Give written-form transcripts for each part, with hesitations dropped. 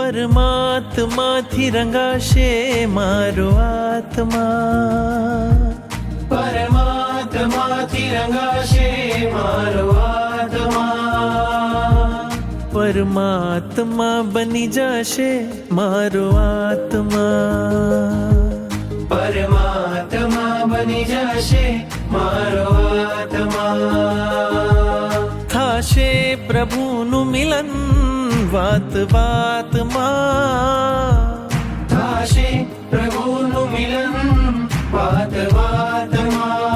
પરમાત્માથી રંગાશે મારો આત્મા, પરમાત્માથી રંગાશે મારો આત્મા, પરમાત્મા બની જશે મારો આત્મા, પરમાત્મા બની જશે મારો આત્મા. થાશે પ્રભુનું મિલન વાત વાતમાં, થાશે પ્રભુનું મિલન વાત વાતમાં,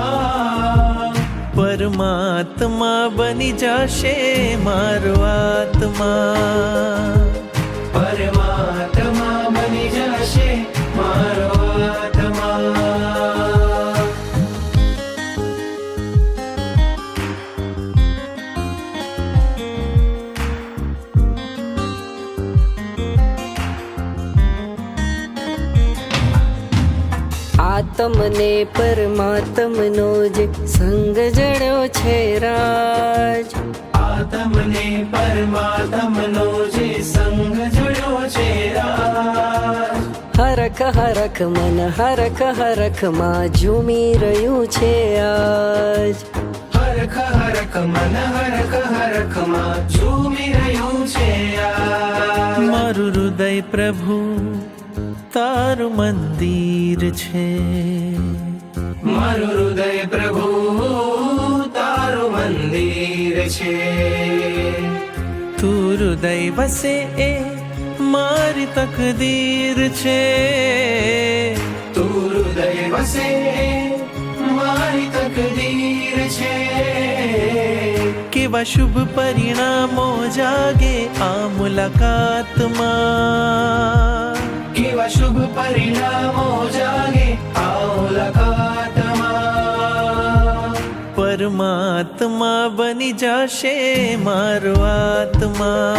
પરમાત્મા બની જશે મારો આત્મા, પરમાત્મા બની જશે મારો આત્મા. આત્મને પરમાત્મનો જે સંગ જડ્યો છે રાજ, આત્મને પરમાત્મનો જે સંગ જડ્યો છે રાજ, હરખ હરખ મન હરખ હરખમાં ઝૂમી રહ્યું છે આજ, હરખ હરખ મન હરખ હરખમાં ઝૂમી રહ્યું છે આજ. મારું હૃદય પ્રભુ તારું મંદિર છે, મારું હૃદય પ્રભુ તારું મંદિર છે, તું હૃદય વસે એ મારી તકદીર છે, તું હૃદય વસે મારી તકદીર છે. કેવા શુભ પરિણામો જાગે આ મુલાકાતમાં, કેવા શુભ પરિણામો જાગે આ મુલાકાતમાં, પરમાત્મા બની જશે મારો આત્મા,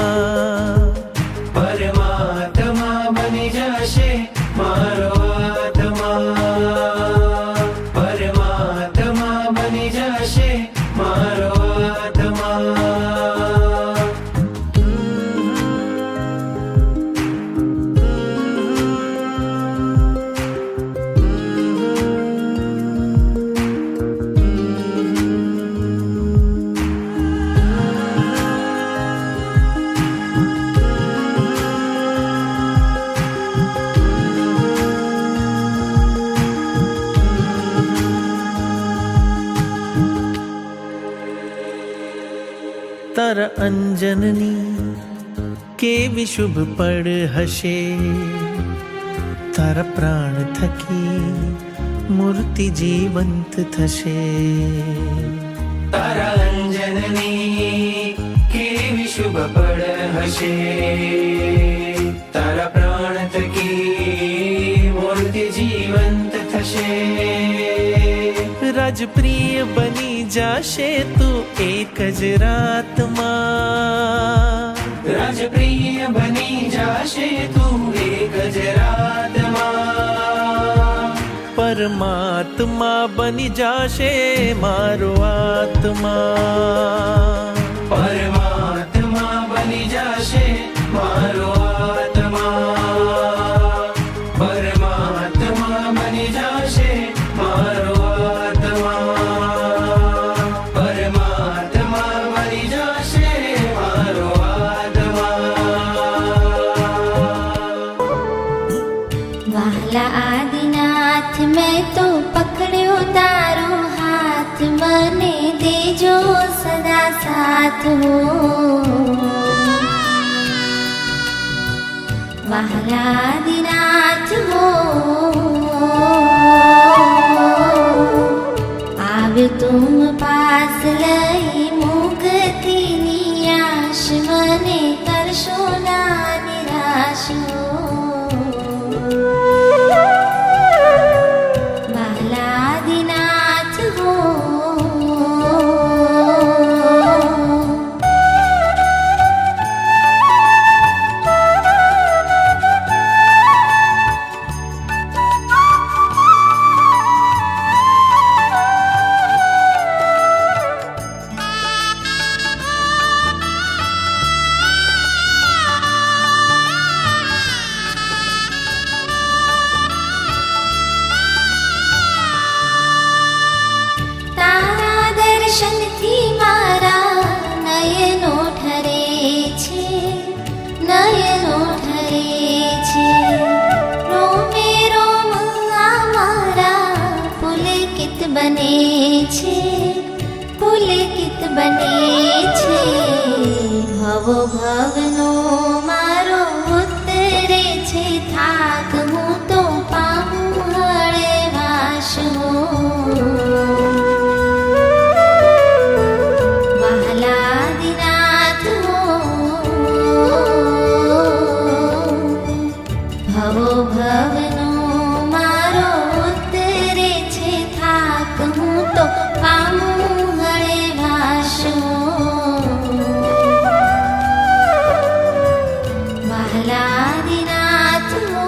પરમાત્મા બની જશે મારો આત્મા, પરમાત્મા બની જશે મારો આત્મા. તારા અંજનની કેવી શુભ પળ હશે, તારા પ્રાણ થકી મૂર્તિ જીવંત થશે, તારા અંજનની કેવી શુભ પળ હશે, તારા પ્રાણ થકી મૂર્તિ જીવંત થશે, રાજપ્રિય બની જશે તું એક જ રાતમાં, રાજપ્રિય બની જશે તું એક જ રાતમાં, પરમાત્મા બની જશે મારો આત્મા, પરમાત્મા બની જશે મારો આત્મા, પરમાત્મા બની જશે મારો આત્મા, પરમાત્મા બની જશે મારો આત્મા. વહાલા આદિનાથ મેં તો પકડ્યો તારો હાથ, મને દેજો સદા સાથ હો. વહાલા આદિનાથ હો, આવ્યો તુમ પાસ લઈ મુક્તિ નિયાશ, મને કરશો ના નિરાશ હો. વહાલાદિનાથ હો, પુલકિત બને છે ભવો ભવનો મારો ઉતરે છે થાક હું તો પામું હળવાશ હો વહાલાદિનાથ હો ભવો ભવનો મારો ઉતરે છે થાક હું તો પામું હળવાશ હો વહાલાદિનાથ હો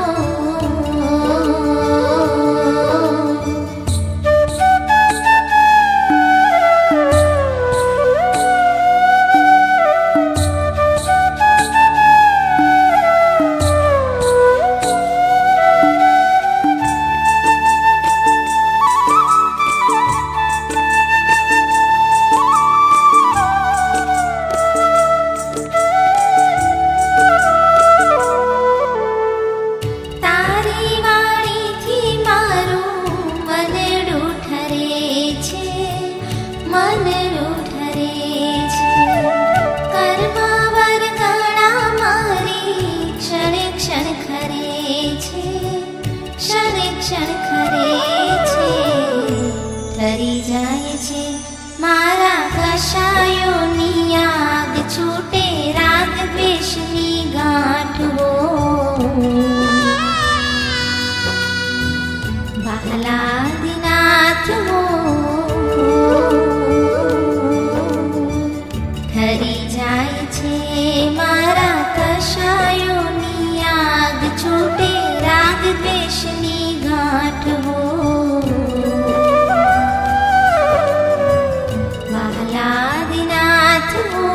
તારી વાણીથી મારું મનડું ઠરે છે મનડું ઠરે છે કર્મા વરગણા મારી ક્ષણે ક્ષણ ખરે છે ક્ષણે ક્ષણ ખરે છે ઠરી જાય છે મારા કશાયોની આગ છૂટે રાગ દ્વેષની ગાંઠ હો વહાલાદિનાથ હો ઠરી જાય છે મારા કશાયોની આગ છૂટે રાગ દ્વેષની ગાંઠ હો વહાલાદિનાથ હો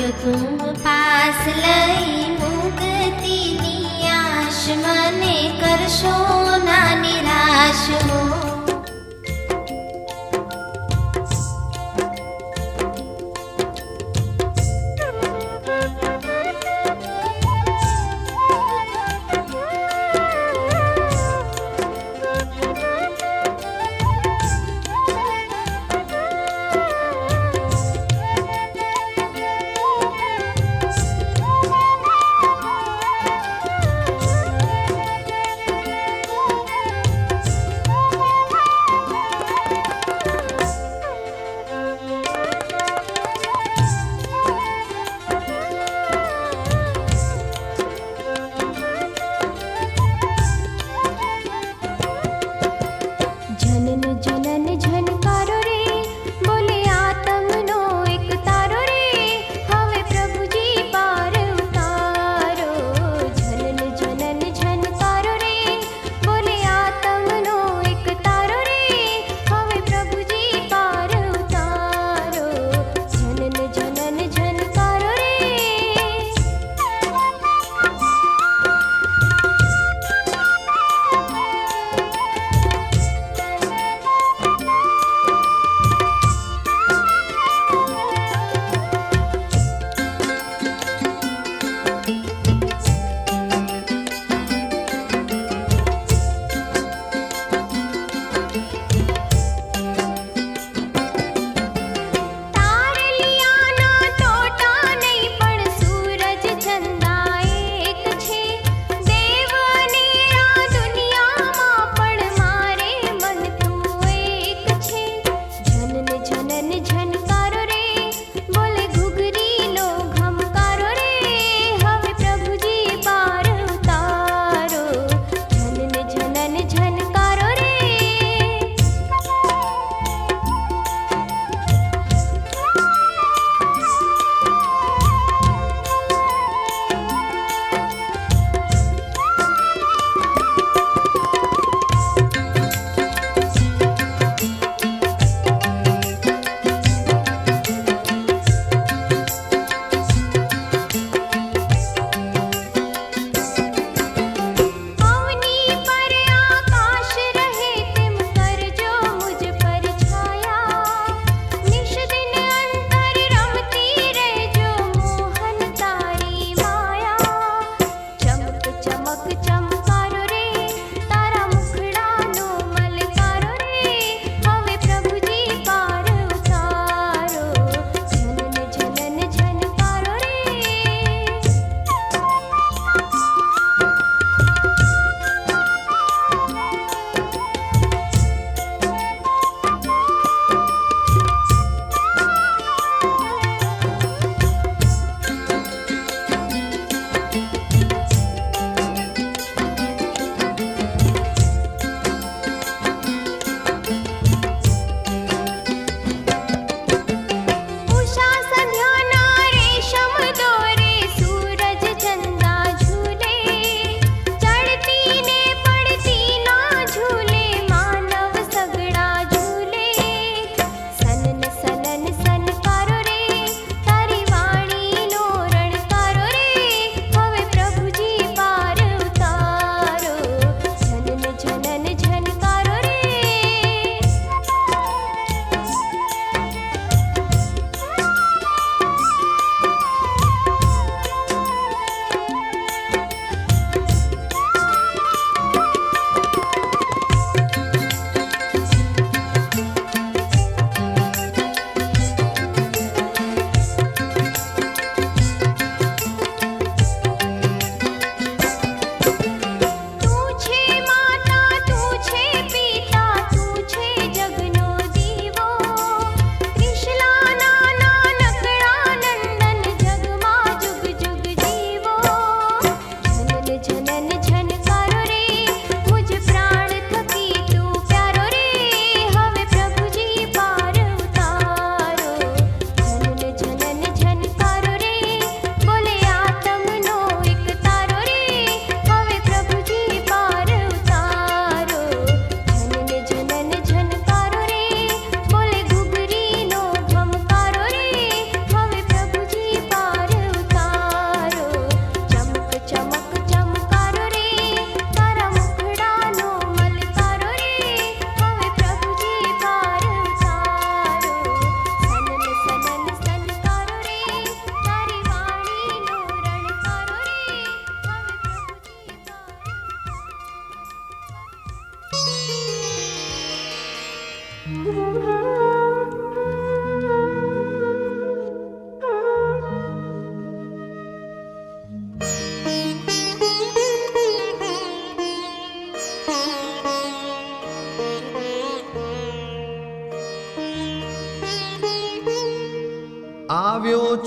तुम पास लई मुक्तिनी आश मने करशो ना निराश हो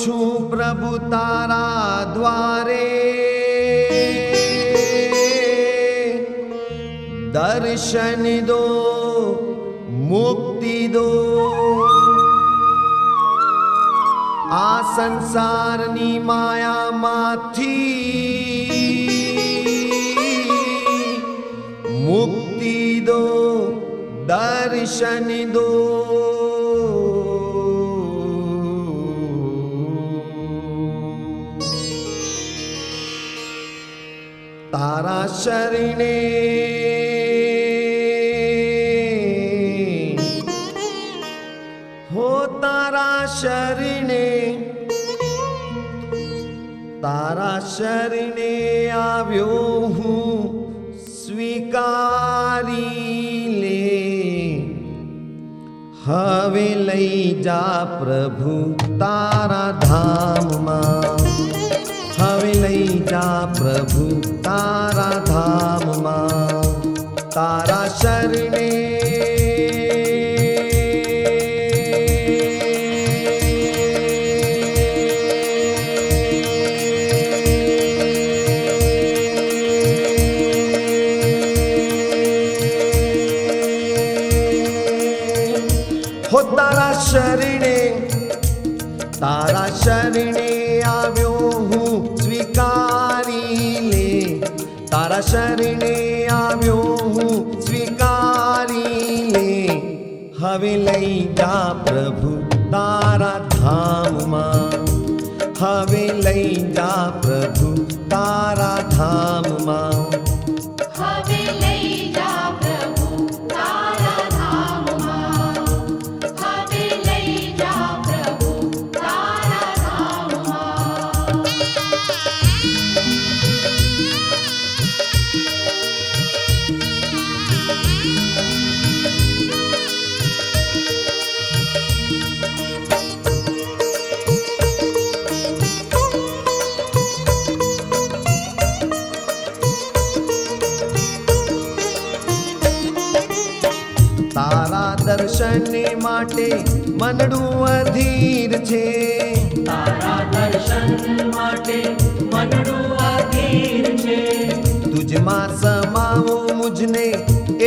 છું પ્રભુ તારા દ્વારે, દર્શન દો મુક્તિ દો, આ સંસારની માયામાંથી મુક્તિ દો, દર્શન દો. તારા શરણે હો, તારા શરણે, તારા શરણે આવ્યો હું, સ્વીકારી લે. હવે લઈ જા પ્રભુ તારા ધામમાં, હવે લઈ જા પ્રભુ તારા ધામમાં. તારા શરણે હો, તારા શરણે, તારા શરણે આવ્યો હું, સ્વીકારી લે. તારા શરણે આવ્યો હું, સ્વીકારી લે. હવે લઈ જા પ્રભુ તારા ધામમાં, હવે લઈ જા પ્રભુ તારા ધામમાં. હવે લઈ જા પ્રભુ તારા ધામમાં, હવે લઈ જા પ્રભુ તારા ધામમાં. તારા દર્શને માટે મનડું અધીર છે, તારા દર્શન માટે મનડું અધીર છે. તુજમાં સમાવો મુજને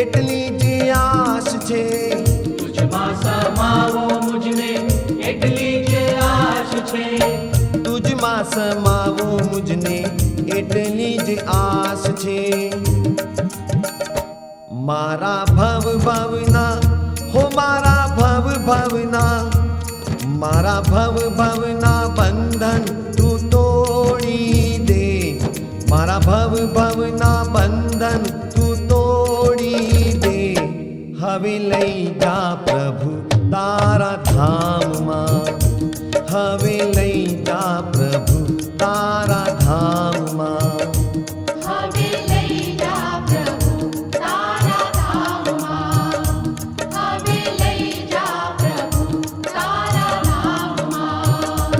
એટલી જ આશ છે, તુજમાં સમાવો મુજને એટલી જ આશ છે. તુજમાં સમાવો મુજને એટલી જ આશ છે. મારા ભવ ભવના હો, મારા ભવ ભવના, મારા ભવ ભવના બંધન તું તોડી દે. મારા ભવ ભવના બંધન તું તોડી દે. હવે લઈ જા પ્રભુ તારા ધામમાં, હવે લઈ જા પ્રભુ તારા ધામમાં. હવે લઈ જા પ્રભુ તારા ધામમાં, હવે લઈ જા પ્રભુ તારા ધામમાં.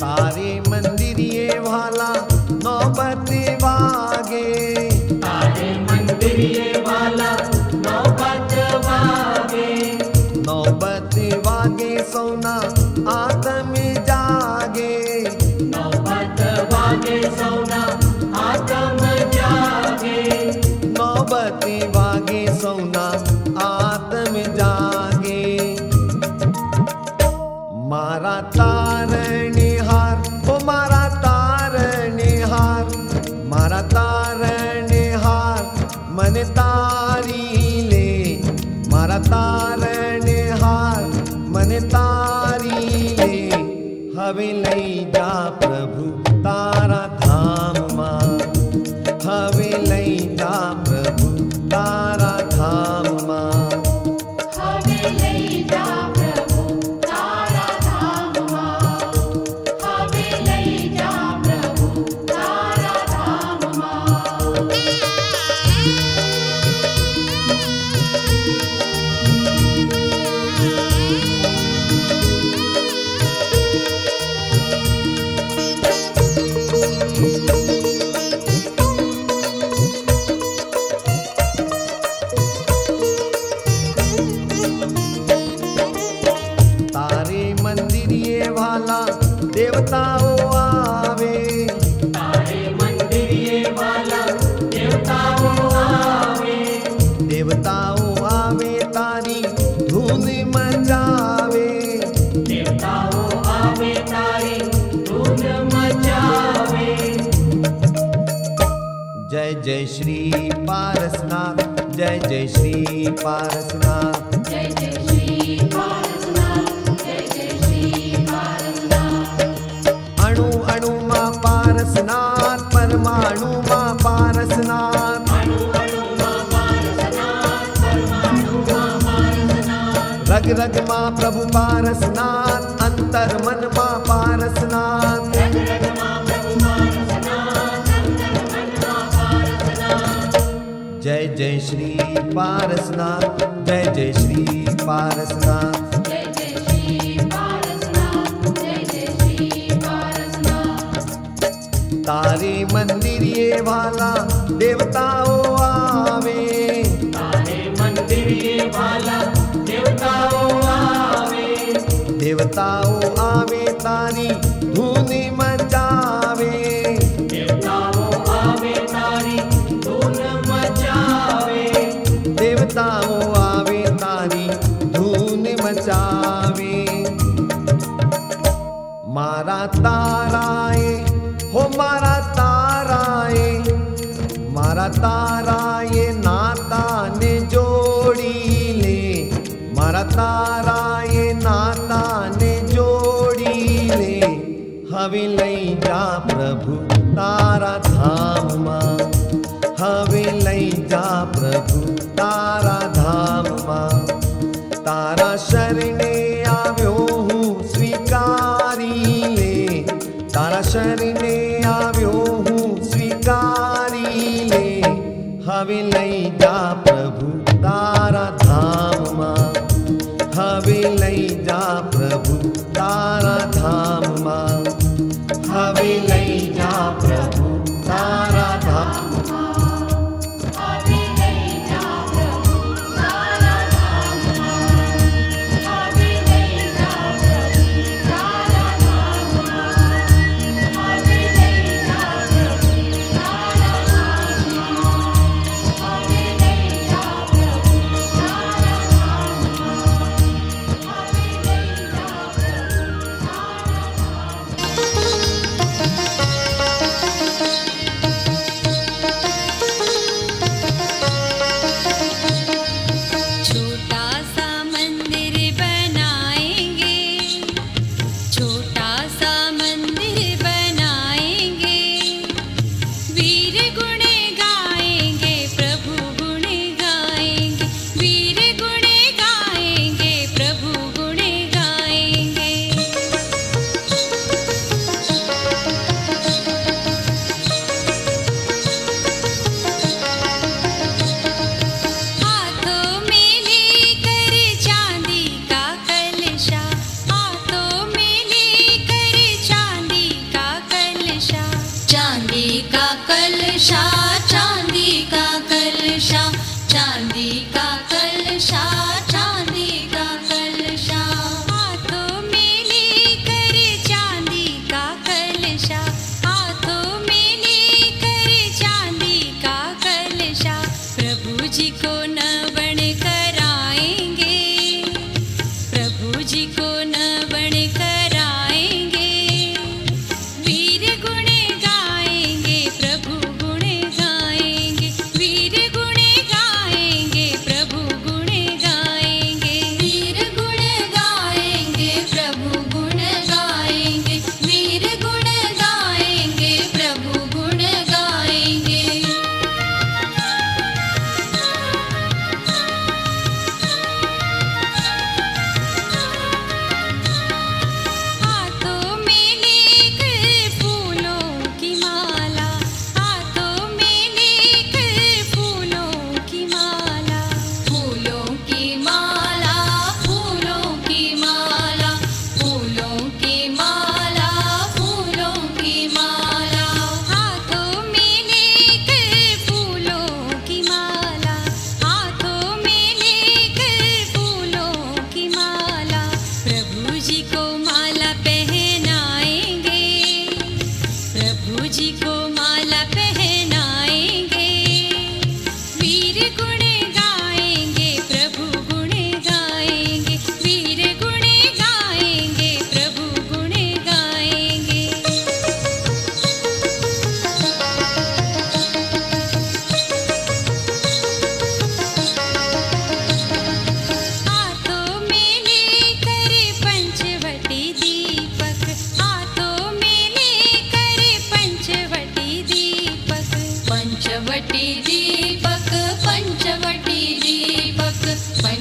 તારે મંદિરે વાલા નોબત વાગે, તારે મંદિરે વાલા નૌબત વાગે, નોબત વાગે સૌના આત્મ જાગે. નૌબત વાગે સૌના આત્મ જાગે. નોબત વાગે સૌના આત્મ જાગે. મારા તારણે હાર, ઓ મારા તારણે હાર, મારા તારણે હાર મને તારી લે. મારા તારણે હાર મને તારી લે. હવે લઈ જા પ્રભુ તારા ધામમાં, હવે લઈ જા પ્રભુ તારા ધામમાં. હવે લઈ જા પ્રભુ તારા ધામમાં, હવે લઈ જા પ્રભુ તારા ધામમાં. દેવતાઓ આવે, તારે મંદિરે વાલા દેવતાઓ આવે, દેવતાઓ આવે તારી ધૂન મચાવે, દેવતાઓ આવે તારી ધૂન મચાવે. જય જય શ્રી પારસનાથ, જય જય શ્રી પારસનાથ. જય જય શ્રી પારસનાથ, જય જય શ્રી પારસનાથ. અણુ અણુમાં પારસનાથ, પરમાણુમાં પારસનાથ, રગ રગમાં પ્રભુ પારસનાથ, અંતર મનમાં પારસનાથ. જય જય શ્રી પારસનાથ, જય જય શ્રી પારસનાથ. જય જય શ્રી પારસનાથ, જય જય શ્રી પારસનાથ. તારે મંદિરે વાલા દેવતાઓ આવે, તારે મંદિરે વાલા દેવતાઓ આવે, દેવતાઓ આવે તારી ધૂન મચાવે, દેવતાઓ આવે તારી ધૂન મચાવે, દેવતાઓ આવે તારી ધૂન મચાવે. મારા તારાએ હો મારા તારાએ, મારા તારાએ નાતાને જોડી લે, મારા તારાએ નાતાને જોડી લે. હવે લઈ જા પ્રભુ તારા ધામમાં, હવે લઈ જા પ્રભુ તારા ધામમાં. તારા શરણે આવ્યો હું સ્વીકારી લે, તારા શરણે આવ્યો હું સ્વીકારી લે. હવે લઈ જા પ્રભુ તારા ધામમાં,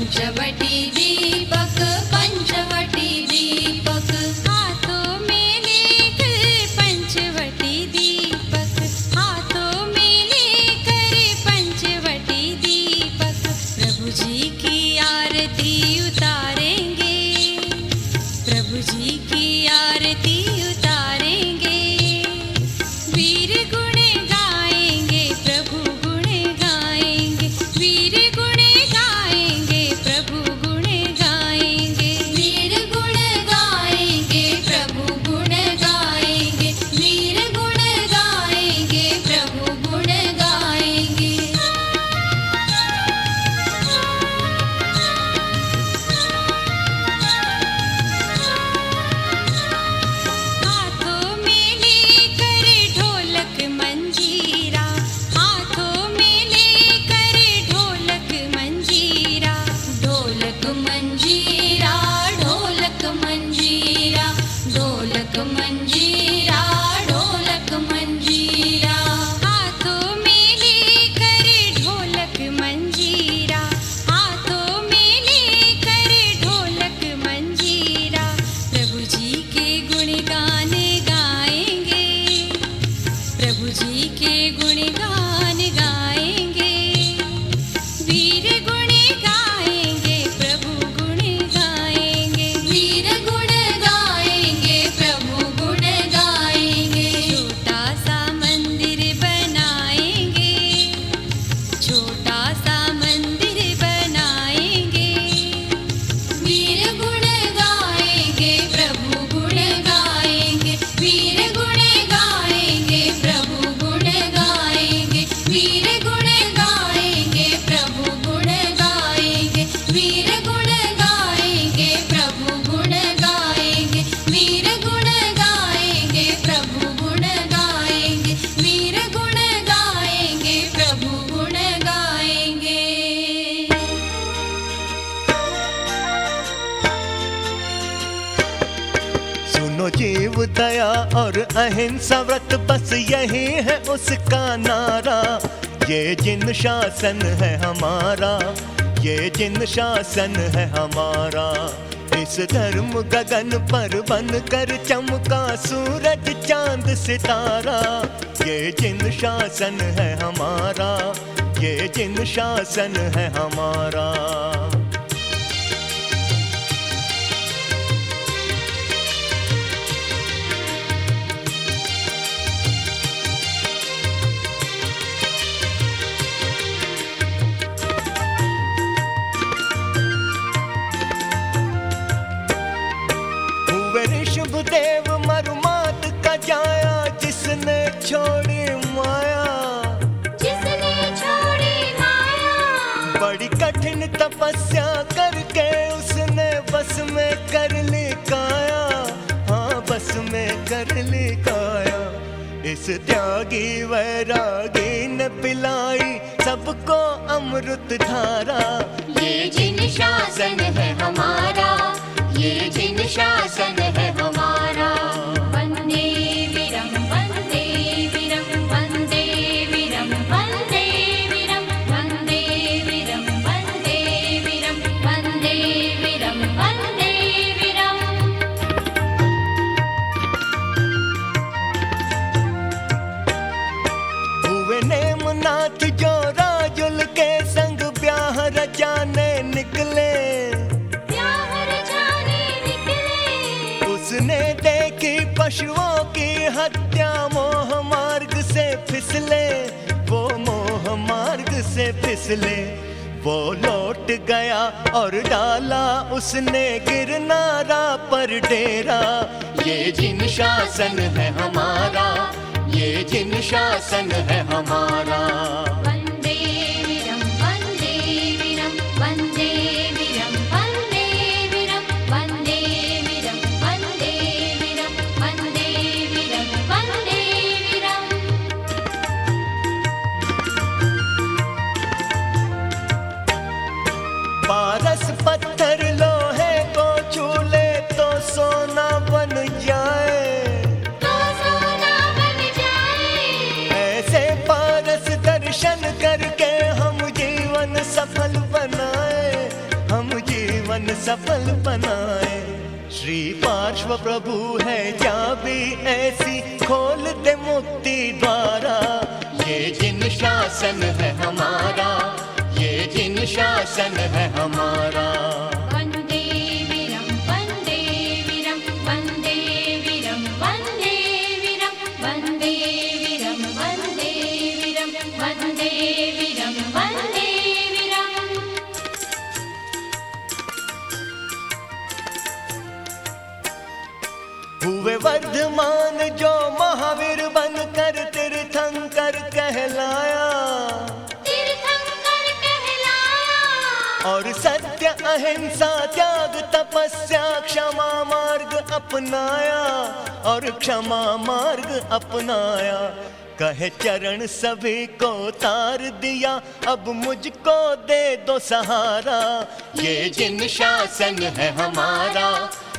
पंचवटी दीपक पंचवटी दीपक हाथों में लेकर पंचवटी दीपक हाथों में लेकर पंचवटी दीपक प्रभु जी की आरती उतारेंगे प्रभु जी की आरती उतारेंगे वीर गुण गाएंगे प्रभु गुण गाएंगे वीर गुण गाएंगे प्रभु गुण गाएंगे वीर गुण गाएंगे प्रभु गुण गाएंगे वीर गुण गाएंगे प्रभु गुण गाएंगे हाथों में लेकर ढोलक मंजीरा हाथों में लेकर ढोलक मंजीरा ढोलक मंजीरा ढोलक मंजीरा ढोलक मंजीरा ढोलक मंजीरा हाथों में लेकर ढोलक मंजीरा हाथों में लेकर ढोलक मंजीरा प्रभु जी के गुणगान गाएंगे प्रभु जी के गुणगान गाएंगे वीर गुण गाएंगे प्रभु गुण गाएंगे वीर गुण गाएंगे प्रभु गुण गाएंगे छोटा सा मंदिर बनाएंगे छोटा सा मंदिर बनाएंगे वीर गुण गाएंगे प्रभु गुण गाएंगे वीर गुण गाएंगे प्रभु गुण गाएंगे वीर गुण गाएंगे प्रभु गुण गाएंगे वीर गुण गाएंगे प्रभु गुण गाएंगे वीर गुण गाएंगे प्रभु गुण गाएंगे वीर गुण गाएंगे प्रभु गुण गाएंगे सुनो जीव दया और अहिंसा व्रत बस यही है उसका नारा ये जिन शासन है हमारा ये जिन शासन है हमारा इस धर्म गगन पर बन कर चमका सूरज चांद सितारा ये जिन शासन है हमारा ये जिन शासन है हमारा हुए ऋषभदेव मरुमात का जाया जिसने छोड़ी माया जिसने छोड़ी माया बड़ी कठिन तपस्या करके उसने बस में कर ली काया हाँ बस में कर ली काया इस त्यागी वैरागी ने पिलाई सबको अमृत धारा ये जिन शासन है हमारा ये जिन शासन है हमारा वंदे वीरम वंदे वीरम वंदे वीरम वंदे वीरम वंदे वीरम वंदे वीरम वंदे वीरम वंदे वीरम हुए नेमनाथ जो राजुल के संग ब्याह रचाने निकले उसने देखी पशुओं की हत्या मोह मार्ग से फिसले वो मोह मार्ग से फिसले वो लौट गया और डाला उसने गिरनारा पर डेरा ये जिन शासन है हमारा ये जिन शासन है हमारा वंदे वीरम वंदे वीरम वंदे वीरम वंदे वीरम वंदे वीरम वंदे वीरम वंदे वीरम वंदे वीरम पारस पत्थर लोहे को छू ले तो सोना बन जाए तो सोना बन जाए ऐसे पारस दर्शन करके हम जीवन सफल बनाए हम जीवन सफल बनाए। श्री पार्श्व प्रभु है जहाँ भी ऐसी, खोल दे मुक्ति द्वारा। ये जिन शासन है हमारा, ये जिन शासन है हमारा। वन्दे वीरं वन्दे वीरं वन्दे वीरं वन्दे वीरं वन्दे वीरं वन्दे वीरं वन्दे वीरं वन्दे वीरं। हुए वर्धमान जो महावीर बनकर तीर्थंकर कहलाया, तीर्थंकर कहलाया। और सत्य अहिंसा त्याग तपस्या क्षमा मार्ग अपनाया, और क्षमा मार्ग अपनाया। कहे चरण सभी को तार दिया, अब मुझको दे दो सहारा। ये जिन शासन है हमारा,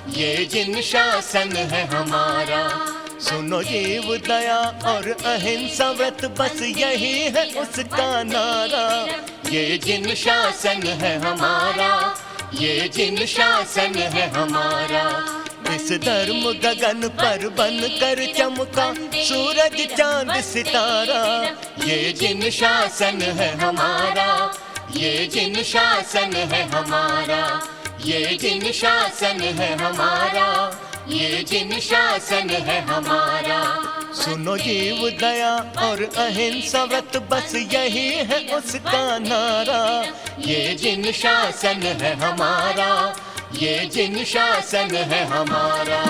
ये जिन शासन है हमारा। सुनो जीव दया और अहिंसा व्रत, बस यही है उसका नारा। ये जिन शासन है हमारा, ये जिन शासन है हमारा। इस धर्म गगन पर बन कर चमका सूरज चांद सितारा। ये जिन शासन है हमारा, ये जिन शासन है हमारा। ये जिन शासन है हमारा, ये जिन शासन है हमारा। सुनो जीव दया और अहिंसा व्रत, बस यही है उसका नारा। ये जिन शासन है हमारा, ये जिन शासन है हमारा।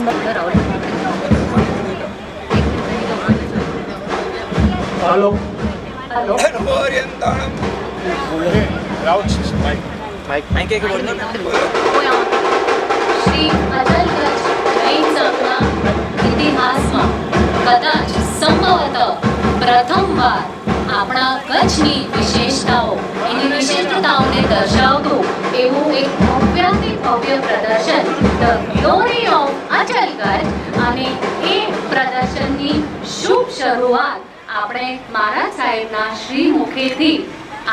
શ્રી અટલગઢ જૈન સંઘના ઇતિહાસમાં કદાચ સંભવતઃ પ્રથમવાર આપણા કચ્છની વિશેષતાઓ એની વિશિષ્ટતાઓને દર્શાવતું એવું એક ભવ્યાતિ ભવ્ય પ્રદર્શન ધ ગ્લોરી ઓફ અટલગઢ અને એ પ્રદર્શનની શુભ શરૂઆત આપણે મહારાજ સાહેબના શ્રી મુખેથી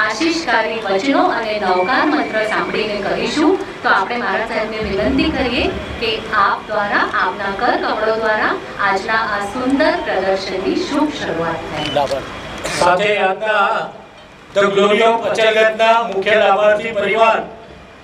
આશીષકારી વચનો અને નવકાર મંત્ર સાંભળીને કરીશું. તો આપણે મહારાજ સાહેબને વિનંતી કરીએ કે આપ દ્વારા આપના કર કમળો દ્વારા આજના આ સુંદર પ્રદર્શનની શુભ શરૂઆત થાય. સાથે આજના ધ ગ્લોરી ઓફ અચલગઢના મુખ્ય લાભાર્થી પરિવાર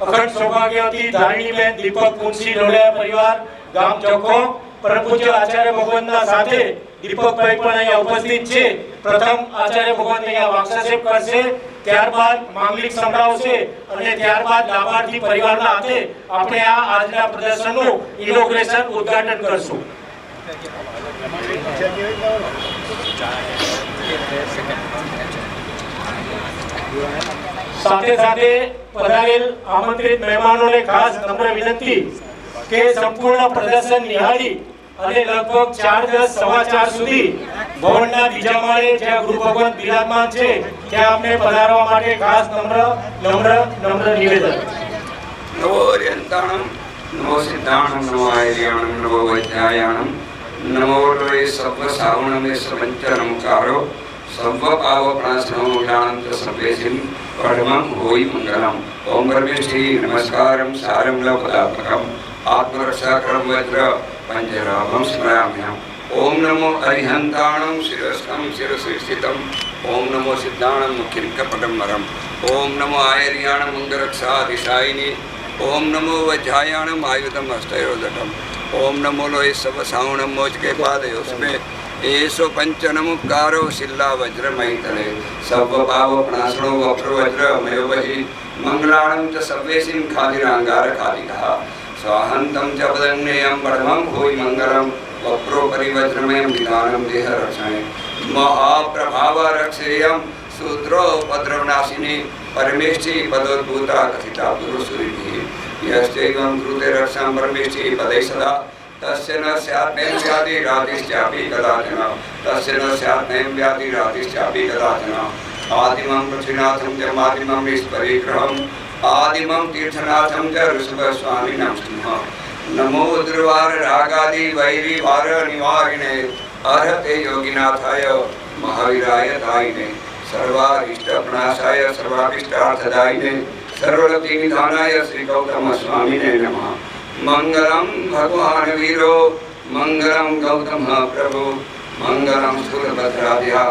અખંડ સૌભાગ્યવતી ધારિણીબેન દીપક મુનશી ડોડિયા પરિવાર ગામ ચોખ્ખો પરમ પૂજ્ય આચાર્ય ભગવાનના સાથે દીપકભાઈ પણ અહીંયા ઉપસ્થિત છે. પ્રથમ આચાર્ય ભગવાન અહીંયા વાક્સાક્ષેપ કરશે, ત્યારબાદ માંગલિક સંભળાવશે અને ત્યારબાદ લાભાર્થી પરિવારના હાથે આપણે આ આજના પ્રદર્શનનું ઇનોગ્રેશન ઉદ્ઘાટન કરશું. સાથે સાથે પધારેલ આમંત્રિત મહેમાનોને ખાસ નમ્ર વિનંતી કે સંપૂર્ણ પ્રદર્શન નિહાળી અને લગભગ 4:10 સવા 4 સુધી ભવનના બીજા માળે જ્યાં ગુરુ ભગવાન બિરાજમાન છે ત્યાં આપણે પધારવા માટે ખાસ નમ્ર નિવેદન. નમો અર્યંતાણમ, નમો સિદ્ધાણમ, નમો આયર્યાણમ, નમો વૈદ્યાયાણમ, નમો લોય સર્વ સાવણમે સપંચનમકારો સર્વ પાવ પ્રાસનો જ્ઞાનંત સર્વેસિમ પરમં હોય મંગલમ. ઓમ પરમેશ્વરી નમસ્કારમ સારમ લપદાત્મકમ આત્મરક્ષાકરમ વજ્ર પંજરામમ સ્મરામ્યહમ. ઓમ નમો અરિહંતાણમ શિરસ્કમ શિરસી સ્થિતમ. ઓમ નમો સિદ્ધાણમ મુખ્યકપટમરમ. ઓમ નમો આયર્યાણમ અંગરક્ષાધિશાયિની. ઓમ નમો વજ્રાયાણમ આયુધમ હસ્તયોદકમ. ઓમ નમો લોય સવ સાવણમ મોચકે પાદયોસ્મે એસો પંચનમુપકારો શિલ્લા વજ્રમૈતલે સર્વ પાવ પ્રાસણો વપ્ર વજ્ર મયોવહી મંગલાણમ ચ સર્વેસિમ ખાદિરાંગાર ખાદિકા સ્વાહંતમ ચ પદન્નેયમ પરમં હોય મંગલમ વપ્રો પરિવજ્રમેયમ વિધાનમ દેહ રક્ષણે મહાપ્રભાવ રક્ષેયમ શૂદ્રોપદ્રવનાશિની પરમેષ્ઠી પદોદ્ભૂતા કથિતા પુરુષુરીભિः યશ્ચૈવં કૃતે રક્ષાં પરમેષ્ઠી પદૈ સદા तस्य न स्यात् नैव व्याधि रातिश्चापि कदाचन. तस्य न स्यात् नैव व्याधि रातिश्चापि कदाचन. आदिमं पृथ्वीनाथं च मादिमं ईश्वरीग्रहम् आदिमं तीर्थनाथं च ऋषभस्वामिनं स्मः. नमो दुर्वार रागादि वैरी वार निवारिणे अर्हते योगिनाथाय महावीराय दायिने सर्वारिष्टप्रणाशाय सर्वाभीष्टार्थदायिने सर्वलब्धि निधानाय श्री गौतम स्वामिने नमः. मंगलम भगवान वीरो मंगलम गौतम प्रभु मंगलम सुरभद्राद्या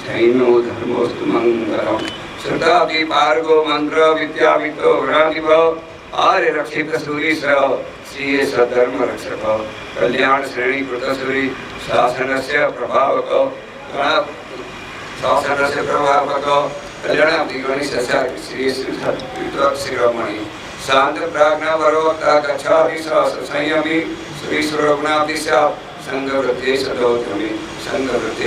जैनो धर्मोस्तु मंगलम. श्रुतादि पार्गो मंत्र विद्यावितो व्रादिव आर्य रक्षित सूरी श्रीय सधर्म रक्षक कल्याण श्रेणी कृतसूरी शासनस्य प्रभावक कल्याणाब्धि गणेशस्य श्री शिरोमणि शांत प्राज्ञा वरोक्ता गच्छादि संयमी श्री सुरगुणादिशा संगवृद्धे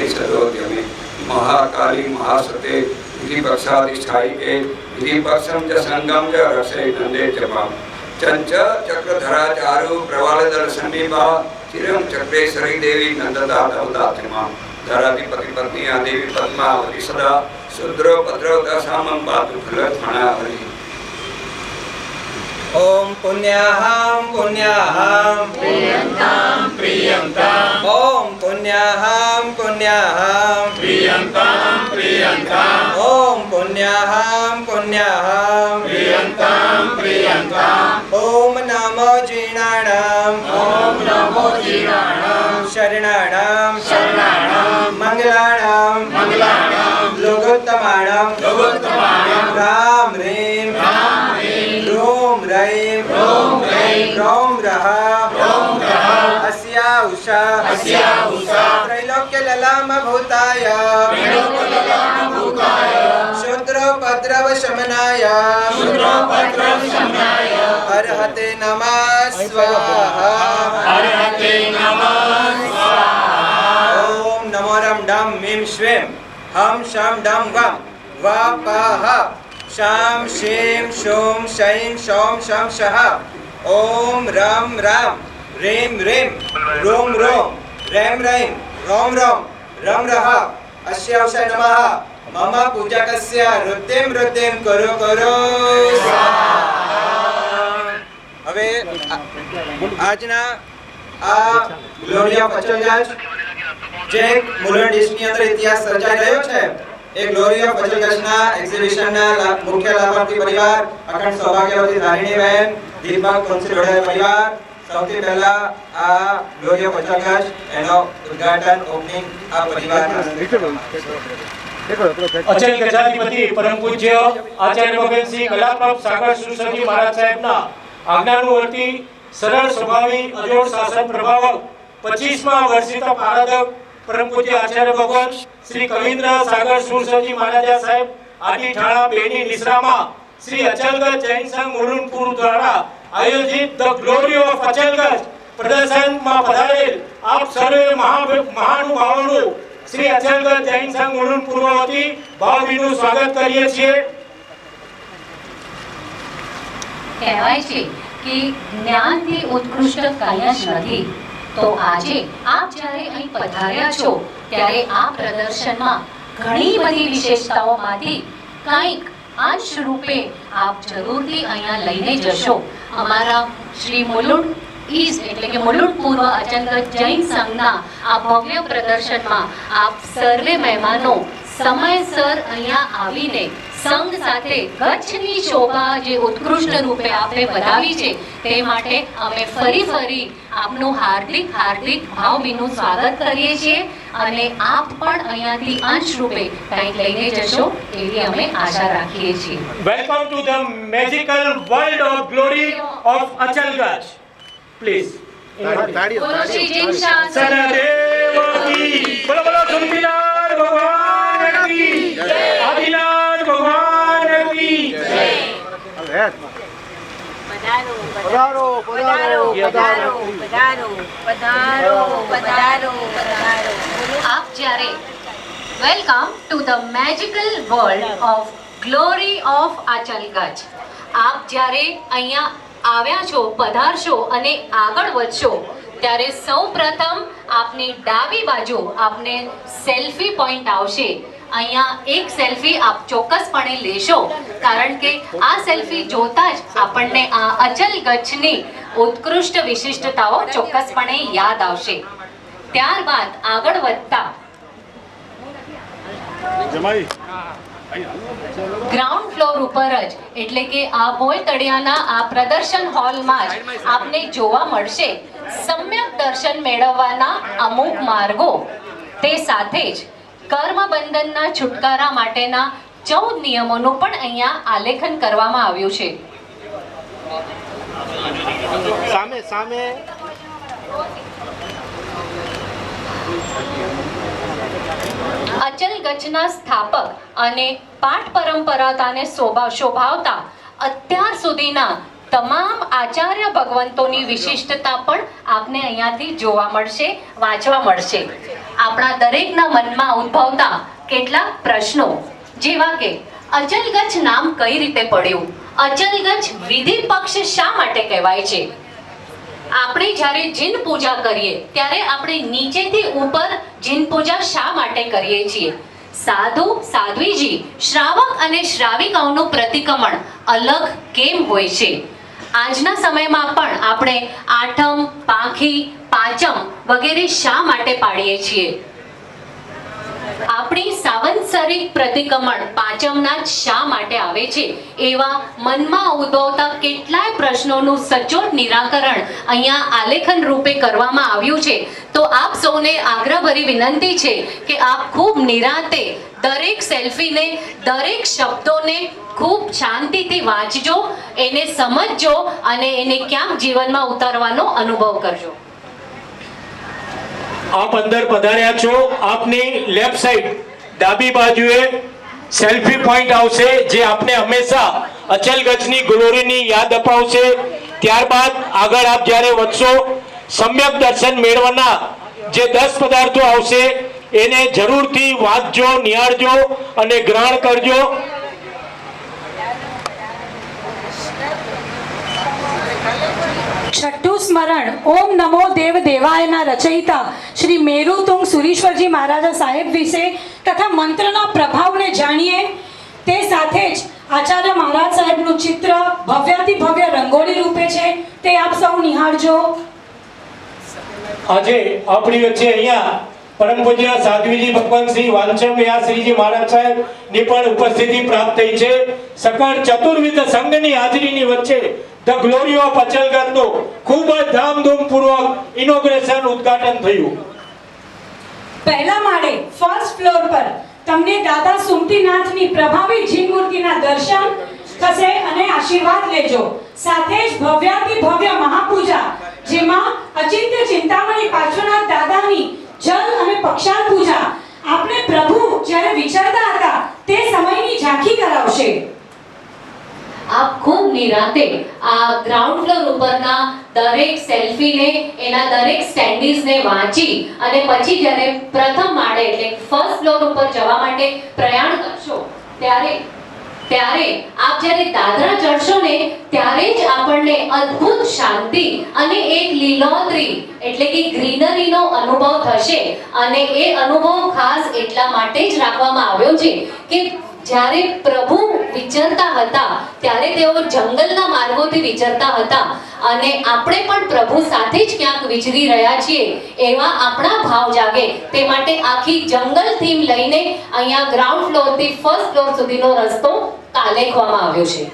सदोद्यमी महाकाली महासते विधि पक्षाधिष्ठायिके विधि पक्षम च संगम च रसे नंदे जपम चंच चक्रधरा चारु प्रवालदल सन्निभा चिरं चक्रेश्वरी देवी नंददा दौदात्रिमा धराधिपति पत्नी देवी पद्मावती सदा शूद्रो भद्रो दशामं पातु फलथाणावली. ओम पुण्याहं पुण्याहं प्रियंतां प्रियंतां. ओम पुण्याहं पुण्याहं प्रियंतां प्रियंतां. ओम पुण्याहं पुण्याहं प्रियंतां प्रियंतां. ओम नमो जीर्णाणां. ओम नमो जीर्णाणां. शरणाणां शरणाणां. मंगलाणां मंगलाणां. लोकोत्तमाणां लोकोत्तमाणां. राम ह्रीं राम ह्रीं रोम ह्रीं रोम ह्रीं रोम रः अस्या उषा त्रैलोक्य ललाम भूताय शूद्रोपद्रव शमनाय अर्हते नमः स्वाहा. હમ શમ ડમ વમ વા પહ શામ શીમ શુમ શૈમ શૌમ શમ શહ ઓમ રમ રમ રેમ રેમ રોમ રોમ રેમ રૈમ રોમ રોમ રમ રહ અસ્યાવશે નમઃ મમ પૂજકસ્ય રુદ્ધિમ રુદ્ધિમ કરો કરો હવે આજના આ ગ્લોરી ઓફ અચલગંજ જે મુલન ડિસ્ટ્રિક્ટની અંદર ઇતિહાસ સર્જાઈ રહ્યો છે એ ગ્લોરી ઓફ અચલગંજના એક્ઝિબિશનના મુખ્ય લાભાર્થી પરિવાર અખંડ સૌભાગ્યવતી ધારિણીબેન દીપક કુંસી ડોડિયા પરિવાર સૌથી પહેલા આ ગ્લોરી ઓફ અચલગંજ એનો ઉદ્ઘાટન ઓપનિંગ આ પરિવારના અચલ ગજાધિપતિ પરમ પૂજ્ય આચાર્ય ભગત શ્રી કલાપ્રભ સાગર સુરસજી મહારાજ સાહેબના આજ્ઞાનુવર્તી સરળ સ્વભાવી અજોડ શાસન પ્રભાવક 25મા વર્ષિત પારદક પરમ પૂજ્ય આચાર્ય ભગવાન શ્રી કવિન્દ્ર સાગર સુરસજી મહારાજ સાહેબ આદિ ઠાણા બેની નિશ્રામાં શ્રી અચલગંજ જૈન સંઘ મુલુનપુર દ્વારા આયોજિત ધ ગ્લોરી ઓફ અચલગંજ પ્રદર્શનમાં પધારેલ આપ સર્વે મહાનુભાવોનું શ્રી અચલગંજ જૈન સંઘ મુલુનપુર વતી ભાવભીનું સ્વાગત કરીએ છીએ. કહેવાય છે કે જ્ઞાનથી ઉત્કૃષ્ટ કંઈ જ નથી. તો આજે આપ જ્યારે અહીં પધાર્યા છો ત્યારે આ પ્રદર્શનમાં ઘણી બધી વિશેષતાઓમાંથી કંઈક અંશ રૂપે આપ જરૂરથી અહીંયા લઈને જશો. અમારા શ્રી મુલુંડ ઈસ્ટ એટલે કે મુલુંડ પૂર્વ અચલગંજ જૈન સંઘના આ ભવ્ય પ્રદર્શનમાં આપ સર્વે મહેમાનો સમયસર અહીંયા આવીને સંઘ સાથે કચ્છની શોભા જે ઉત્કૃષ્ટ રૂપે આપે વધાવી છે તે માટે અમે ફરી આપનું હાર્દિક ભાવભીનું સ્વાગત કરીએ છીએ અને આપ પણ અહીંયાથી અંશ રૂપે કંઈક લઈને જશો એવી અમે આશા રાખીએ છીએ. Welcome to the magical world of glory of Achalganj. Please બોલો શ્રી જૈન શાસન સનદેવ કી બોલો બોલો સુંદીનાથ ભગવાન કી જય, આદિનાથ ભગવાન કી જય. આપ જ્યારે welcome to the magical world of glory of Achalganj. આપ જ્યારે અહીંયા આવ્યા છો, પધારશો અને આગળ વધશો ત્યારે સૌપ્રથમ આપની ડાબી બાજુ આપને સેલ્ફી પોઈન્ટ આવશે. અહીંયા એક સેલ્ફી આપ ચોક્કસપણે લેશો કારણ કે આ સેલ્ફી જોતા જ આપણને આ અચલગંજની ઉત્કૃષ્ટ વિશિષ્ટતાઓ ચોક્કસપણે યાદ આવશે. ત્યારબાદ આગળ વધતા ગ્રાઉન્ડ ફ્લોર ઉપર જ એટલે કે આ ભોય તળિયાના આ પ્રદર્શન હોલમાં જ આપને જોવા મળશે સમ્યક દર્શન મેળવવાના અમુક માર્ગો. તે સાથે જ કર્મ બંધનના છુટકારા માટેના 14 નિયમોનું પણ અહીંયા આલેખન કરવામાં આવ્યું છે. અચલગંજના સ્થાપક અને પાઠ પરંપરાતાને શોભાવતા અત્યાર સુધીના તમામ આચાર્ય ભગવંતોની વિશિષ્ટતા પણ આપને અહીંયાથી જોવા મળશે, વાંચવા મળશે. આપણા દરેકના મનમાં ઉદ્ભવતા કેટલાક પ્રશ્નો જેવા કે અચલગંજ નામ કઈ રીતે પડ્યું, અચલગંજ વિધિ પક્ષ શા માટે કહેવાય છે, આપણે જ્યારે જીન પૂજા કરીએ ત્યારે આપણે નીચેથી ઉપર જીન પૂજા શા માટે કરીએ છીએ, સાધુ સાધ્વીજી શ્રાવક અને શ્રાવિકાઓનું પ્રતિક્રમણ અલગ કેમ હોય છે, આજના સમયમાં પણ આપણે આઠમ, પાંખી, પાંચમ વગેરે શા માટે પાડીએ છીએ, આપણી સાવંતસરિક પ્રતિક્રમણ પાંચમના જ શા માટે આવે છે, એવા મનમાં ઉદ્ભવતા કેટલાય પ્રશ્નોનું સચોટ નિરાકરણ અહીંયા આલેખન રૂપે કરવામાં આવ્યું છે. તો આપ સૌને આગ્રહભરી વિનંતી છે કે આપ ખૂબ નિરાંતે દરેક સેલ્ફીને, દરેક શબ્દોને ખૂબ શાંતિથી વાંચજો, એને સમજજો અને એને ક્યાંક જીવનમાં ઉતારવાનો અનુભવ કરજો. આપ અંદર પધાર્યા છો, આપની લેફ્ટ સાઈડ ડાબી બાજુએ સેલ્ફી પોઈન્ટ આવશે જે આપને હંમેશા અચલગંજની ગ્લોરીની યાદ અપાવશે. ત્યારબાદ આગળ આપ જ્યારે વધશો સમ્યક દર્શન મેળવવાના જે 10 પદાર્થો આવશે એને જરૂરથી વાંચજો, નિહાળજો અને ગ્રહણ કરજો. છઠ્ઠું સ્મરણ ઓમ નમો દેવ દેવાયના રચયિતા શ્રી મેરુતુંગ સુરીશ્વરજી મહારાજા સાહેબ વિશે તથા મંત્રના પ્રભાવને જાણીએ. તે સાથે જ આચાર્ય મહારાજ સાહેબનું ચિત્ર ભવ્યાતિ ભવ્ય રંગોળી રૂપે છે, તે આપ સૌ નિહાળજો. આજે આપણી વચ્ચે અહીંયા પરમ પૂજ્ય સાધ્વીજી ભગવાન શ્રી વાંચમ્યા શ્રીજી મહારાજ સાહેબ ની પણ ઉપસ્થિતિ પ્રાપ્ત થઈ છે. સકળ ચતુર્વિધ સંઘની હાજરીની વચ્ચે ધ ગ્લોરી ઓફ અચલગઢનું ખૂબ જ ધામધૂમપૂર્વક ઇનોગ્રેશન ઉદ્ઘાટન થયું. પહેલા માળે ફર્સ્ટ ફ્લોર પર તમને દાદા સુમતીનાથની પ્રભાવી જીન મૂર્તિના દર્શન થશે અને આશીર્વાદ લેજો. સાથે જ ભવ્યાતિ ભવ્ય મહાપૂજા, જેમાં અચિંત્ય ચિંતામણી પાર્શ્વનાથ દાદાની જલ અને પક્ષાલ પૂજા આપણે પ્રભુ જ્યારે વિચરતા હતા તે સમયની ઝાંખી કરાવશે. આપ ખૂબ નિરાંતે આ ગ્રાઉન્ડ ફ્લોર ઉપરના દરેક સેલ્ફીને, એના દરેક સ્ટેન્ડીઝને વાંચી અને પછી જ્યારે પ્રથમ માળે એટલે ફર્સ્ટ ફ્લોર ઉપર જવા માટે પ્રયાણ કરશો ત્યારે આપ જ્યારે દાદરા ચડશો ને ત્યારે જ આપણને અદ્ભુત શાંતિ અને એક લીલોતરી એટલે કે ગ્રીનરીનો અનુભવ થશે. અને એ અનુભવ ખાસ એટલા માટે જ રાખવામાં આવ્યો છે કે જ્યારે પ્રભુ વિચરતા હતા ત્યારે તેઓ જંગલના માર્ગોથી વિચરતા હતા અને આપણે પણ પ્રભુ સાથે જ ક્યાંક વિચરી રહ્યા છીએ એવા આપણા ભાવ જાગે તે માટે આખી જંગલ થીમ લઈને અહીંયા ગ્રાઉન્ડ ફ્લોરથી ફર્સ્ટ ફ્લોર સુધીનો રસ્તો કાલેખવામાં આવ્યો છે.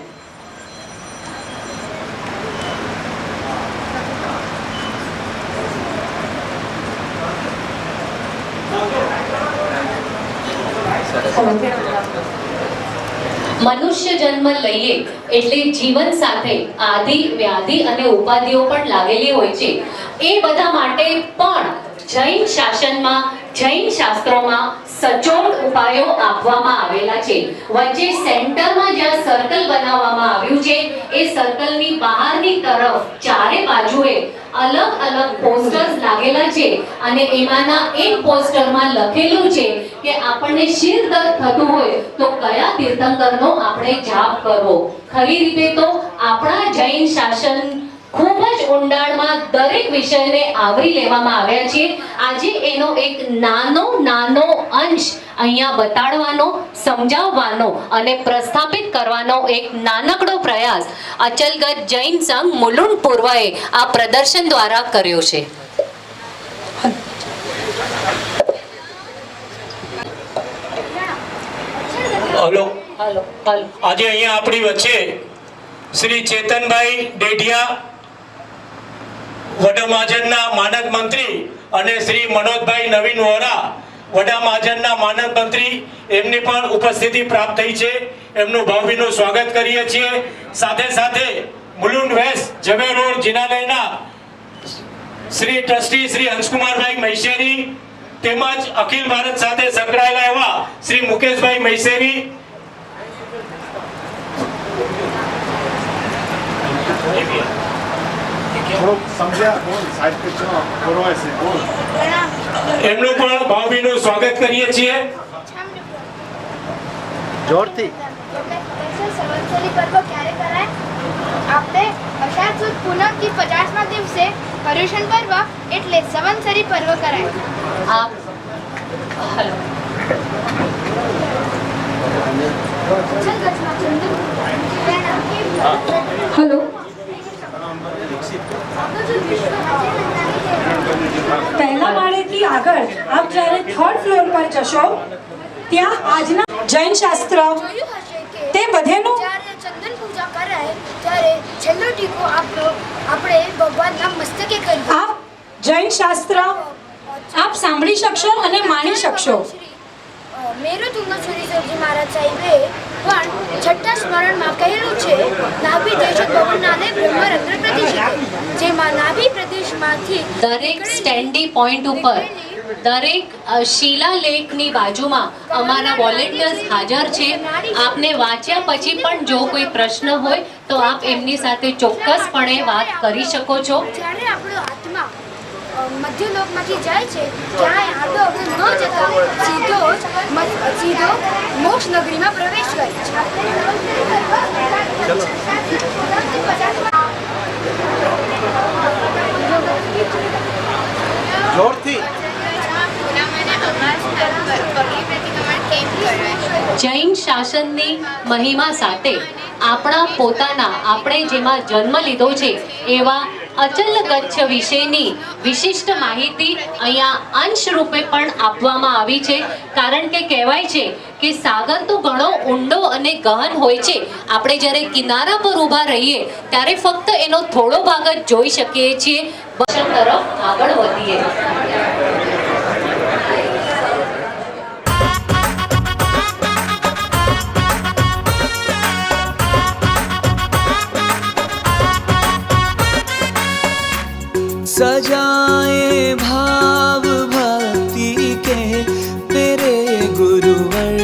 મનુષ્ય જન્મ લઈએ એટલે જીવન સાથે આદિ વ્યાધિ અને ઉપાધિઓ પણ લાગેલી હોય છે. એ બધા માટે પણ જૈન શાસનમાં, જૈન શાસ્ત્રોમાં સચોટ ઉપાયો આપવામાં આવેલા છે. વચ્ચે સેન્ટરમાં જ્યાં સર્કલ બનાવવામાં આવ્યું છે એ સર્કલની બહારની તરફ ચારે બાજુએ અલગ અલગ પોસ્ટર્સ લાગેલા છે અને એમાંના એક પોસ્ટરમાં લખેલું છે કે આપણને શિર દર્દ થતું હોય તો કયા તીર્થંકરનો આપણે જાપ કરવો. ખરી રીતે તો આપણા જૈન શાસન ખૂબ જ ઊંડાણમાં દરેક વિષયને આવરી લેવામાં આવ્યા છે. આજે એનો એક નાનો અંશ અહીંયા બતાડવાનો, સમજાવવાનો અને પ્રસ્થાપિત કરવાનો એક નાનકડો પ્રયાસ અચલગઢ જૈન સંઘ મુલુંડ પૂર્વએ આ પ્રદર્શન દ્વારા કર્યો છે. હલો, આજે અહીંયા આપણી વચ્ચે શ્રી ચેતનભાઈ ડેઢિયા, વડા મહાજનના માનદ મંત્રી, અને શ્રી મનોજભાઈ નવીન વોરા, વડા મહાજનના માનદ મંત્રી, એમની પણ ઉપસ્થિતિ પ્રાપ્ત થઈ છે. એમનું ભાવભીનું સ્વાગત કરીએ છીએ. સાથે સાથે મુલુંડ વેસ્ટ ઝવેર રોડ જિનાલયના શ્રી ટ્રસ્ટી શ્રી હંસકુમારભાઈ મૈસેરી તેમજ અખિલ ભારત સાથે સંકળાયેલા એવા શ્રી મુકેશભાઈ મૈસેરી, એમનું પણ ભાવભીનું સ્વાગત કરીએ છીએ. જોરથી સંવત્સરી પર્વ ક્યારે કરાય? આપણે અષાઢ સુદ પૂનમથી 50મા દિવસે પર્યુષણ પર્વ એટલે સંવત્સરી પર્વ કરાય. હેલો, પહેલા માળેથી આગળ આપ જ્યારે થર્ડ ફ્લોર પર જશો ત્યાં આજના જૈન શાસ્ત્ર તે બધેનું જ્યારે ચંદન પૂજા કરાય ત્યારે છેલ્લો ટીકો આપણે ભગવાનના મસ્તકે કરીએ. આપ જૈન શાસ્ત્ર આપ સાંભળી શકશો અને માણી શકશો. મેરુતુંગ સુરીશ્વરજી મહારાજ સાહેબે પણ છઠ્ઠા સ્મરણમાં કહેલું છે નાભી દેશ ભવનાને બ્રહ્મરંધ્ર પ્રતિષ્ઠિત, જેમાં નાભી પ્રદેશમાંથી દરેક સ્ટેન્ડી પોઈન્ટ ઉપર, દરેક શિલાલેખની બાજુમાં અમારા વોલેન્ટિયર્સ હાજર છે. આપને વાંચ્યા પછી પણ જો કોઈ પ્રશ્ન હોય તો આપ એમની સાથે ચોક્કસપણે વાત કરી શકો છો. જ્યારે આપણો આત્મા મધ્યલોકમાંથી જાય છે ક્યાંય આડો અવળો ન જતા સીધો મોક્ષ નગરીમાં પ્રવેશ કરે છે. જૈન શાસનની મહિમા સાથે આપણા પોતાના આપણે જેમાં જન્મ લીધો છે એવા અચલ કચ્છ વિશેની વિશિષ્ટ માહિતી અહીંયા અંશ રૂપે પણ આપવામાં આવી છે. કારણ કે કહેવાય છે કે સાગર તો ઘણો ઊંડો અને ગહન હોય છે. આપણે જ્યારે કિનારા પર ઊભા રહીએ ત્યારે ફક્ત એનો થોડો ભાગ જ જોઈ શકીએ છીએ. પશ્ચિમ તરફ આગળ વધીએ. सजाए भाव भक्ति के मेरे गुरुवर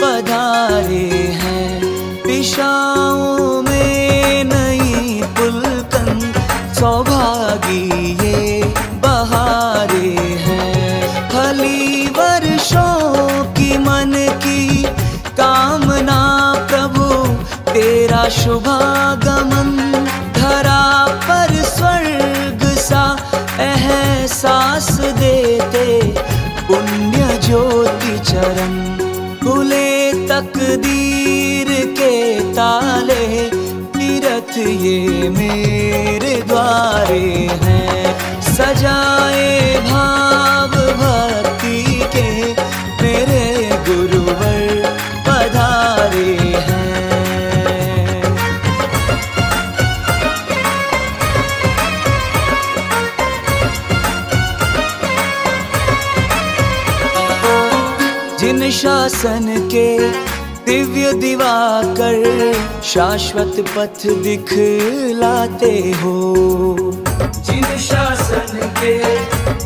पधारे हैं. दिशाओं में नई पुलकन सौभागी ये बहारे हैं. फली वर्षों की मन की कामना प्रभु तेरा शुभागमन. धरा पर स्वर्ग सा एहसास देते पुण्य ज्योति चरण. खुले तकदीर के ताले तीरथ ये मेरे द्वारे हैं. सजाए भाव भक्ति के मेरे गुरुवर पधारे हैं. जिन शासन के दिव्य दिवाकर शाश्वत पथ दिखलाते हो. जिन शासन के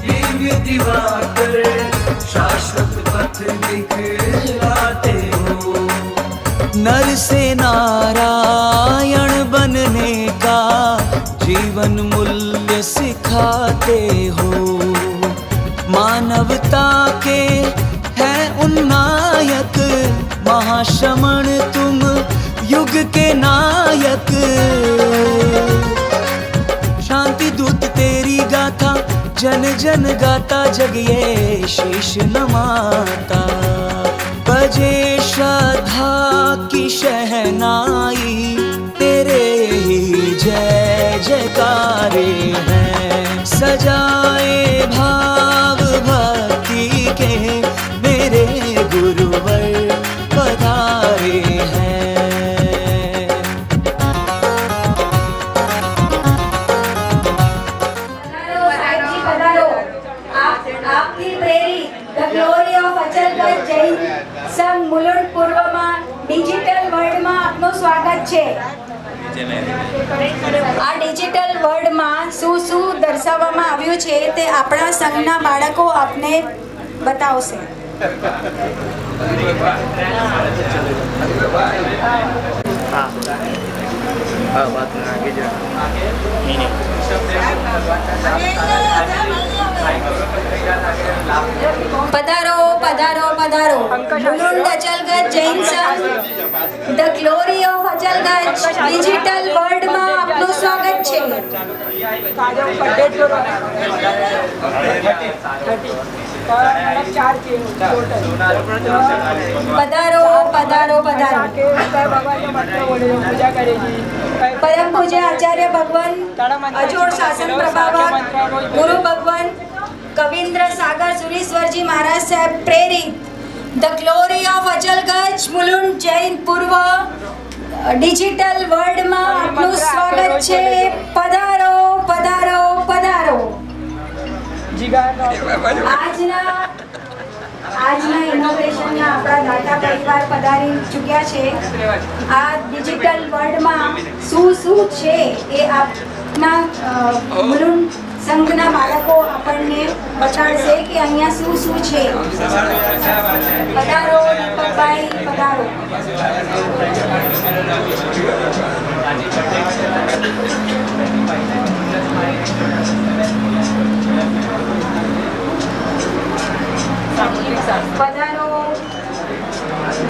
दिव्य दिवाकर शाश्वत पथ दिखलाते हो. नर से नारायण बनने का जीवन मूल्य सिखाते हो. मानवता के है उन्नायक महाश्रमण तुम युग के नायक. शांति दूत तेरी गाथा जन जन गाता जग ये शीश नमाता. बजे श्रद्धा की शहनाई तेरे ही जय जयकारे हैं. सजाए भाव भक्ति के मेरे गुरुवर पधारे हैं. આપથી પ્રેરિત ધ ગ્લોરી ઓફ અચલકચ્છ જૈન સંઘ મુલુંડ પૂર્વમાં ડિજિટલ વર્લ્ડમાં આપનું સ્વાગત છે. આ ડિજિટલ વર્લ્ડમાં શું દર્શાવવામાં આવ્યું છે તે આપણા સંઘના બાળકો આપને બતાવશે. પધારો પધારો પધારો. મુલુંડ અચલકચ્છ જૈન સંઘ ધ ગ્લોરી ઓફ અચલકચ્છ ડિજિટલ વર્લ્ડમાં આપનું સ્વાગત છે. પધારો પધારો પધારો. પરમ પૂજ્ય આચાર્ય ભગવાન અજોડ શાસન પ્રભાવક ગુરુ ભગવાન કવિન્દ્ર સાગર સુરીશ્વરજી મહારાજ સાહેબ પ્રેરિત the glory of Achalgachchh Mulund Jain પૂર્વ ડિજિટલ વર્લ્ડમાં આપનું સ્વાગત છે. પધારો પધારો પધારો. આજના ઇનોવેશનમાં આપણા દાતા પરિવાર પધારી ચૂક્યા છે. આ ડિજિટલ વર્લ્ડમાં શું છે એ આપના મુલુંડ સંઘના બાળકો આપણને બતાડશે કે અહીંયા શું છે. પધારો દીપકભાઈ પધારો.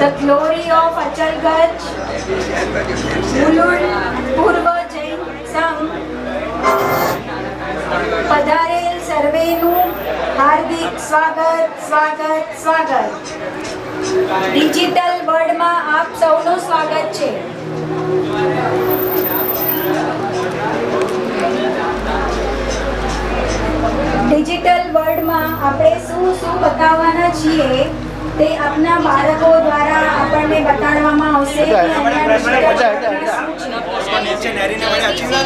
The glory of Achalganj, Mulund પૂર્વ જૈન સંઘ પધારેલ સર્વેનું હાર્દિક સ્વાગત સ્વાગત સ્વાગત. ડિજિટલ વર્લ્ડમાં આપ સૌનું સ્વાગત છે. ડિજિટલ વર્લ્ડમાં આપણે શું બતાવવાના છીએ તે આપના બાળકો દ્વારા આપણને બતાડવામાં આવશે કે અહીંયા digital worldમાં શું છે. नीचे नहरी ने बड़े अच्छी ना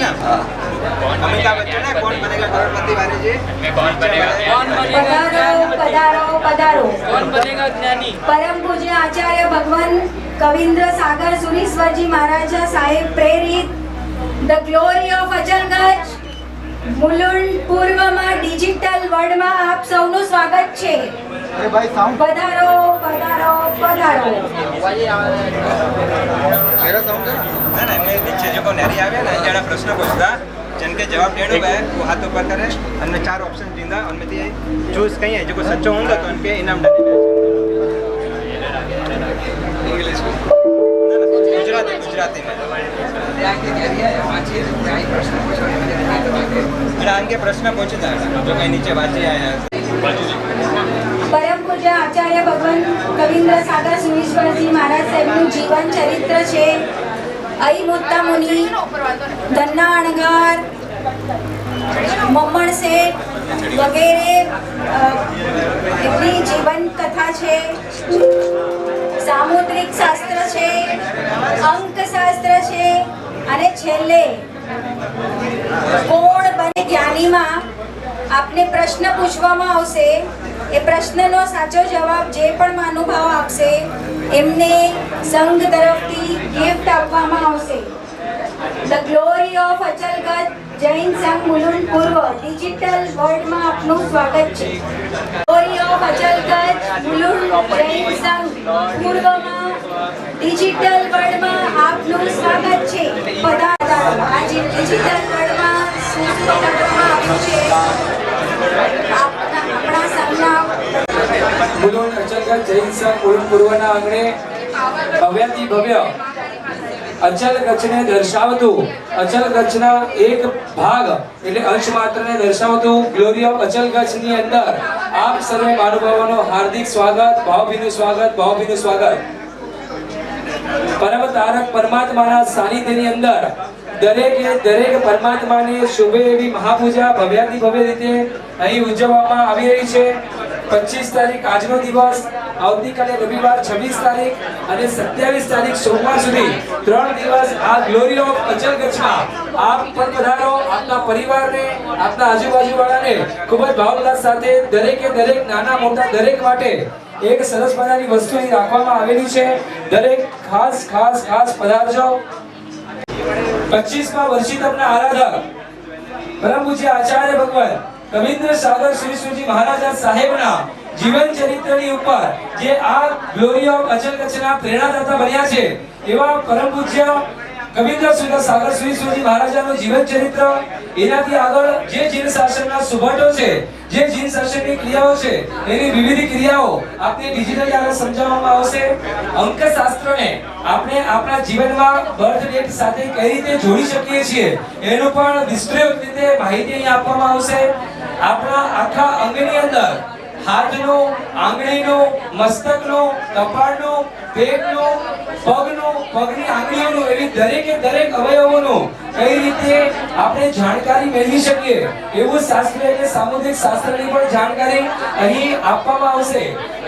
अमिताभ बच्चन है कौन बनेगा करोड़पति वाले जी પધારો પધારો પધારો. પરમ પૂજ્ય આચાર્ય ભગવાન કવિન્દ્ર સાગર સુરીશ્વરજી મહારાજા સાહેબ પ્રેરિત ધ ગ્લોરી ઓફ અચલગંજ મુલુંડ પૂર્વમાં ડિજિટલ વર્લ્ડમાં આપ સૌનું સ્વાગત છે. પધારો પધારો પધારો. ना ना मैं नीचे जो को नहरी आवे ना जरा प्रश्न पूछता जिनके जवाब देने है वो हाथ ऊपर करे हमने 4 ऑप्शन दींदा उनमें से चूज कहीं है जो को सच्चो होगा तो उनके इनाम डलेगा. इंग्लिश में गुजराती गुजराती में आगे प्रश्न पूछता जो कहीं नीचे वांची आया. પરમ પૂજ્ય આચાર્ય ભગવાન કવિન્દ્ર સાગર સુરીશ્વરજી મહારાજ સાહેબનું જીવન ચરિત્ર છે. અહીં મુત્તા મુનિ, ધન્ના અણગાર, મમ્મણ શેઠ વગેરે એમની જીવન કથા છે. સામુદ્રિક શાસ્ત્ર છે, અંક શાસ્ત્ર છે અને છેલ્લે કોણ બને જ્ઞાનીમાં આપને પ્રશ્ન પૂછવામાં આવશે. એ પ્રશ્નનો સાચો જવાબ જે પણ મહાનુભાવ આપશે એમને સંઘ તરફથી ગિફ્ટ આપવામાં આવશે. ધ ગ્લોરી ઓફ અચલગંજ જૈન સંઘ મુલુંડ પૂર્વ ડિજિટલ વર્લ્ડમાં આપનું સ્વાગત છે. ગ્લોરી ઓફ અચલગંજ મુલુંડ જૈન સંઘ પૂર્વમાં ડિજિટલ વર્લ્ડમાં આપનું સ્વાગત છે. પધારો. આજે ડિજિટલ વર્લ્ડમાં શું બતાવવામાં આવ્યું છે આપણા સંઘના મુલુંડ અચલગંજ જૈન સંઘ મુલુંડ પૂર્વના આંગણે ભવ્યાતિ ભવ્ય અચલગંજને દર્શાવતું અચલગંજના એક ભાગ એટલે અંશ માત્રને દર્શાવતું ગ્લોરી ઓફ અચલગંજની અંદર આપ સર્વે મહાનુભાવોનું હાર્દિક સ્વાગત, ભાવભીનું સ્વાગત, ભાવભીનું સ્વાગત. પરમ તારક પરમાત્માના સાનિધ્યની અંદર દરેક પરમાત્માને શુભે એવી મહાપૂજા ભવ્યાતિ ભવ્ય રીતે અહીં ઉજવવામાં આવી રહી છે. 25 તારીખ આજનો દિવસ, આવતીકાલે રવિવાર 26 તારીખ અને 27 તારીખ સોમવાર સુધી 3 દિવસ આ ગ્લોરી ઓફ અચલગંજમાં આપ પણ પધારો. આપના પરિવારને, આપના આજુબાજુવાળાને ખૂબ જ ભાવોલ્લાસ સાથે દરેક નાના મોટા દરેક માટે એક સરસ મજાની વસ્તુ અહીં રાખવામાં આવેલી છે. દરેક ખાસ ખાસ ખાસ પધારજો. 25મા વર્ષિતમના આરાધક પરમ પૂજ્ય આચાર્ય ભગવાન કવિન્દ્ર સાગર સુરીશ્વરજી મહારાજા સાહેબના જીવન ચરિત્રની ઉપર જે આ ગ્લોરી ઓફ અચલગંજના પ્રેરણાદાતા બન્યા છે એવા પરમ પૂજ્ય કવિન્દ્ર સાગર સુરીશ્વરજી મહારાજાનું જીવન ચરિત્ર, એનાથી આગળ જે જીન શાસનના સુભાટો છે, જે જીન શાસનની ક્રિયાઓ છે એની વિવિધ ક્રિયાઓ આપને ડિજિટલી આગળ સમજાવવામાં આવશે. અંક શાસ્ત્રને આપણે આપણા જીવનમાં બર્થ ડેટ સાથે કઈ રીતે જોડી શકીએ છીએ એનું પણ વિસ્તૃત રીતે માહિતી અહીં આપવામાં આવશે. આપણા આખા અંગની અંદર હાથનો, આંગળીનો, મસ્તકનો, કપાળનો, પેટનો, પગનો, પગની આંગળીઓનો એવી દરેક અવયવોનો કઈ રીતે આપણે જાણકારી મેળવી શકીએ એવું શાસ્ત્ર એટલે સામુદ્રિક શાસ્ત્રની પણ જાણકારી અહીં આપવામાં આવશે.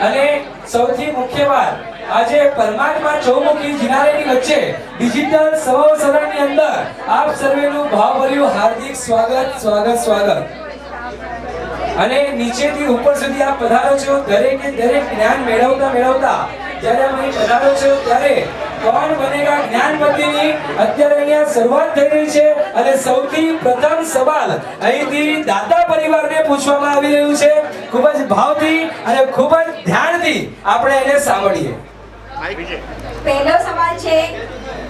અને સૌથી મુખ્ય વાત, આજે પરમાત્મા ચૌમુખી જિનારેની વચ્ચે ડિજિટલ સંવત્સરની અંદર આપ સર્વેનું ભાવભર્યું હાર્દિક સ્વાગત સ્વાગત સ્વાગત. અને નીચેથી ઉપર સુધી આપ પધારો છો. દરેક જ્ઞાન મેળવતા જ્યારે અમે પધારો છો ત્યારે કોણ બનેગા જ્ઞાનપતિની અત્યારે અહીંયા શરૂઆત થઈ રહી છે. અને સૌથી પ્રથમ સવાલ અહીંથી દાતા પરિવારને પૂછવામાં આવી રહ્યું છે. ખૂબ જ ભાવથી અને ખૂબ જ ધ્યાનથી આપણે એને સાંભળીએ. પહેલો સવાલ છે,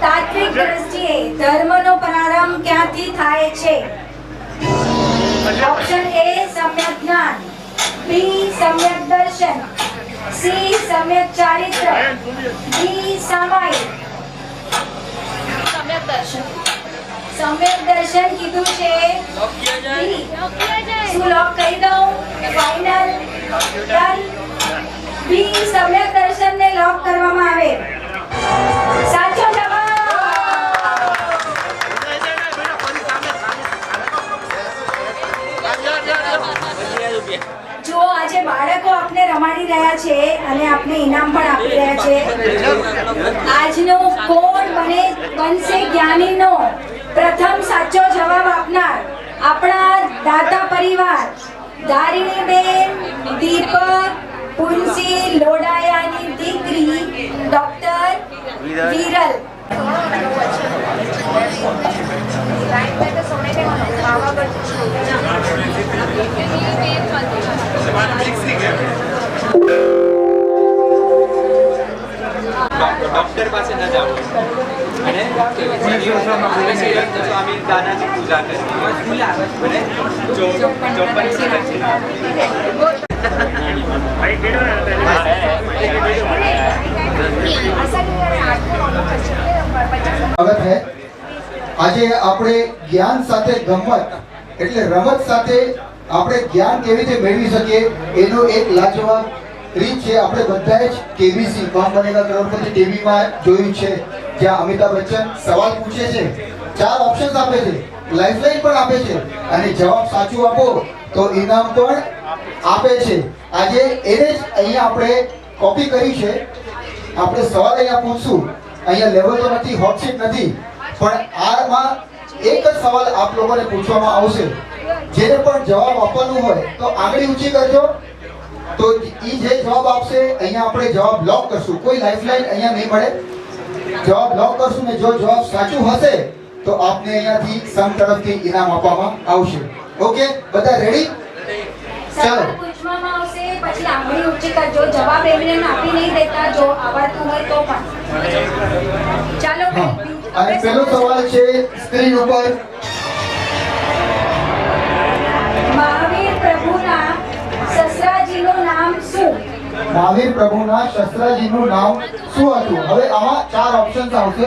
તાત્વિક દ્રષ્ટિએ ધર્મનો પ્રારંભ ક્યાંથી થાય છે? ઓપ્શન એ સમ્યક જ્ઞાન, બી સમ્યક દર્શન, સી સમ્યક ચારિત્ર બી સામાયિક સમ્યક દર્શન કીધું છે બી. શું લોક કરી દઉં? Final done. બી સમ્યક દર્શન ને લોક કરવામાં આવે. સાચો જવાબ. જો આજે બાળકો આપને રમાડી રહ્યા છે અને આપને ઇનામ પણ આપી રહ્યા છે. આજનો કોણ બનશે જ્ઞાનીનો પ્રથમ સાચો જવાબ આપનાર આપણા દાતા પરિવાર ધારિણીબેન દીપક પુનસી લોડાયાની દીકરી ડોક્ટર વિરલ. ડોક્ટર પાસે ન જાઓ અને સ્વામી દાદાની પૂજા કરવી અને 54 है આજે આપણે જ્ઞાન સાથે ગમત એટલે રમત સાથે આપણે જ્ઞાન કેવી રીતે મેળવી શકીએ એનો એક લાજવાબ રીત છે. આપણે બધાએ જ કેબીસી કોણ બનેગા કરોડપતિ ટીવીમાં જોયું છે, જ્યાં અમિતાભ બચ્ચન સવાલ પૂછે છે, 4 ઓપ્શન્સ આપે છે, લાઇફલાઇન પણ આપે છે અને જવાબ સાચું આપો તો ઇનામ પણ આપે છે. આજે એને જ અહીંયા આપણે કોપી કરી છે. આપણે સવાલ અહીંયા પૂછશું, અહીંયા લેવલ તો નથી, હોટ સીટ નથી, પણ આમાં એક જ સવાલ આપ લોકોને પૂછવામાં આવશે. જેને પણ જવાબ આપવાનું હોય તો આંગળી ઊંચી કરજો. તો ઈ જે જવાબ આપશે અહીંયા આપણે જવાબ લોક કરશું. કોઈ લાઇફલાઇન અહીંયા નહીં મળે. જવાબ લોક કરશું ને જો જવાબ સાચું હશે તો આપને અહીંયાથી સંઘ તરફથી ઇનામ આપવામાં આવશે. ઓકે, બધા રેડી? ચાલો. પૂછવામાં આવશે પછી આંગળી ઊંચી કરજો. જવાબ એમને આપી નહીં દેતા જો આવડતું હોય તો પણ. ચાલો અને પહેલો સવાલ છે સ્ક્રીન ઉપર. મહાવીર પ્રભુના સસરાજીનું નામ શું? મહાવીર પ્રભુના શસ્ત્રાજીનું નામ શું હતું? હવે આમાં 4 ઓપ્શન્સ આવશે.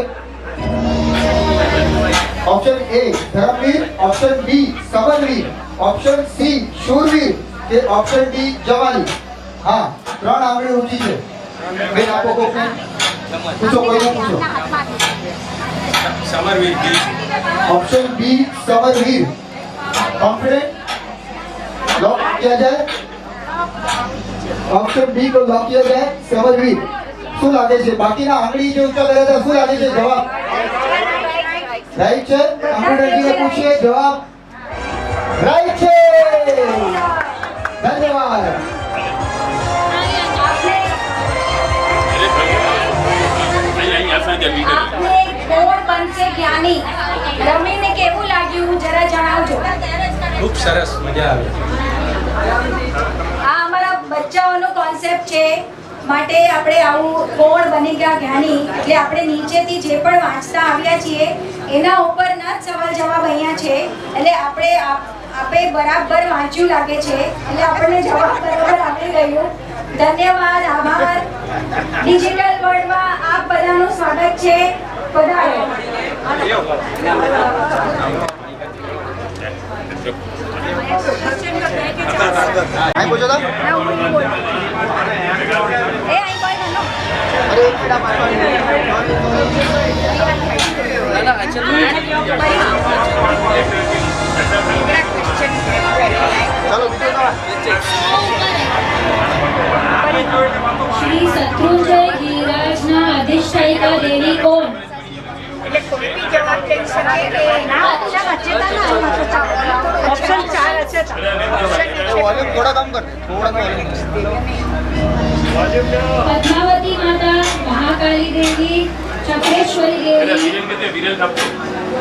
ઓપ્શન એ ધર્મવીર, ઓપ્શન બી સમરવીર, ઓપ્શન સી શૂરવીર કે ઓપ્શન ડી જવાલી. હા, 3 આંગળી ઊંચી છે. બેન આપો કોકને પૂછો, કોઈને પૂછો. Samarveer B. Option B Samarveer. Confident? Lock किया जाए. ऑप्शन बी को लॉक किया जाए. समरवीर. શું લાગે છે? બાકીના આંગળી જે ઊંચા કર્યા હતા, શું લાગે છે જવાબ? રાઈટ છે. કમ્પ્યુટરજીને પૂછીએ, જવાબ રાઈટ છે. ધન્યવાદ. આપને કોણ બનશે જ્ઞાની રમીને કેવું લાગ્યું જરા જણાવજો. ખૂબ સરસ, મજા આવી. આ અમારા બચ્ચાઓનો કોન્સેપ્ટ છે, માટે આપણે આવું કોણ બની ગયા જ્ઞાની એટલે આપણે નીચેથી જે પણ વાંચતા આવ્યા છીએ એના ઉપરના જ સવાલ જવાબ અહીંયા છે. એટલે આપે બરાબર વાંચ્યું લાગે છે એટલે આપણને જવાબ બરાબર આપી રહ્યું. ધન્યવાદ, આભાર. ડિજિટલ વર્લ્ડમાં આપ બધાનું સ્વાગત છે. પધારો. આઈ પૂછો તો? એ આઈ કોઈ બનો. અરે એક મિનિટ આપો. ચાલો બીજો સવાલ. શ્રી શત્રુંજય ગિરિરાજના અધિષ્ઠાયિકા દેવી કોણ? वॉल्यूम थोड़ा कम कर, थोड़ा પદ્માવતી માતા, મહાકાળી દેવી, ચક્રેશ્વરી દેવી.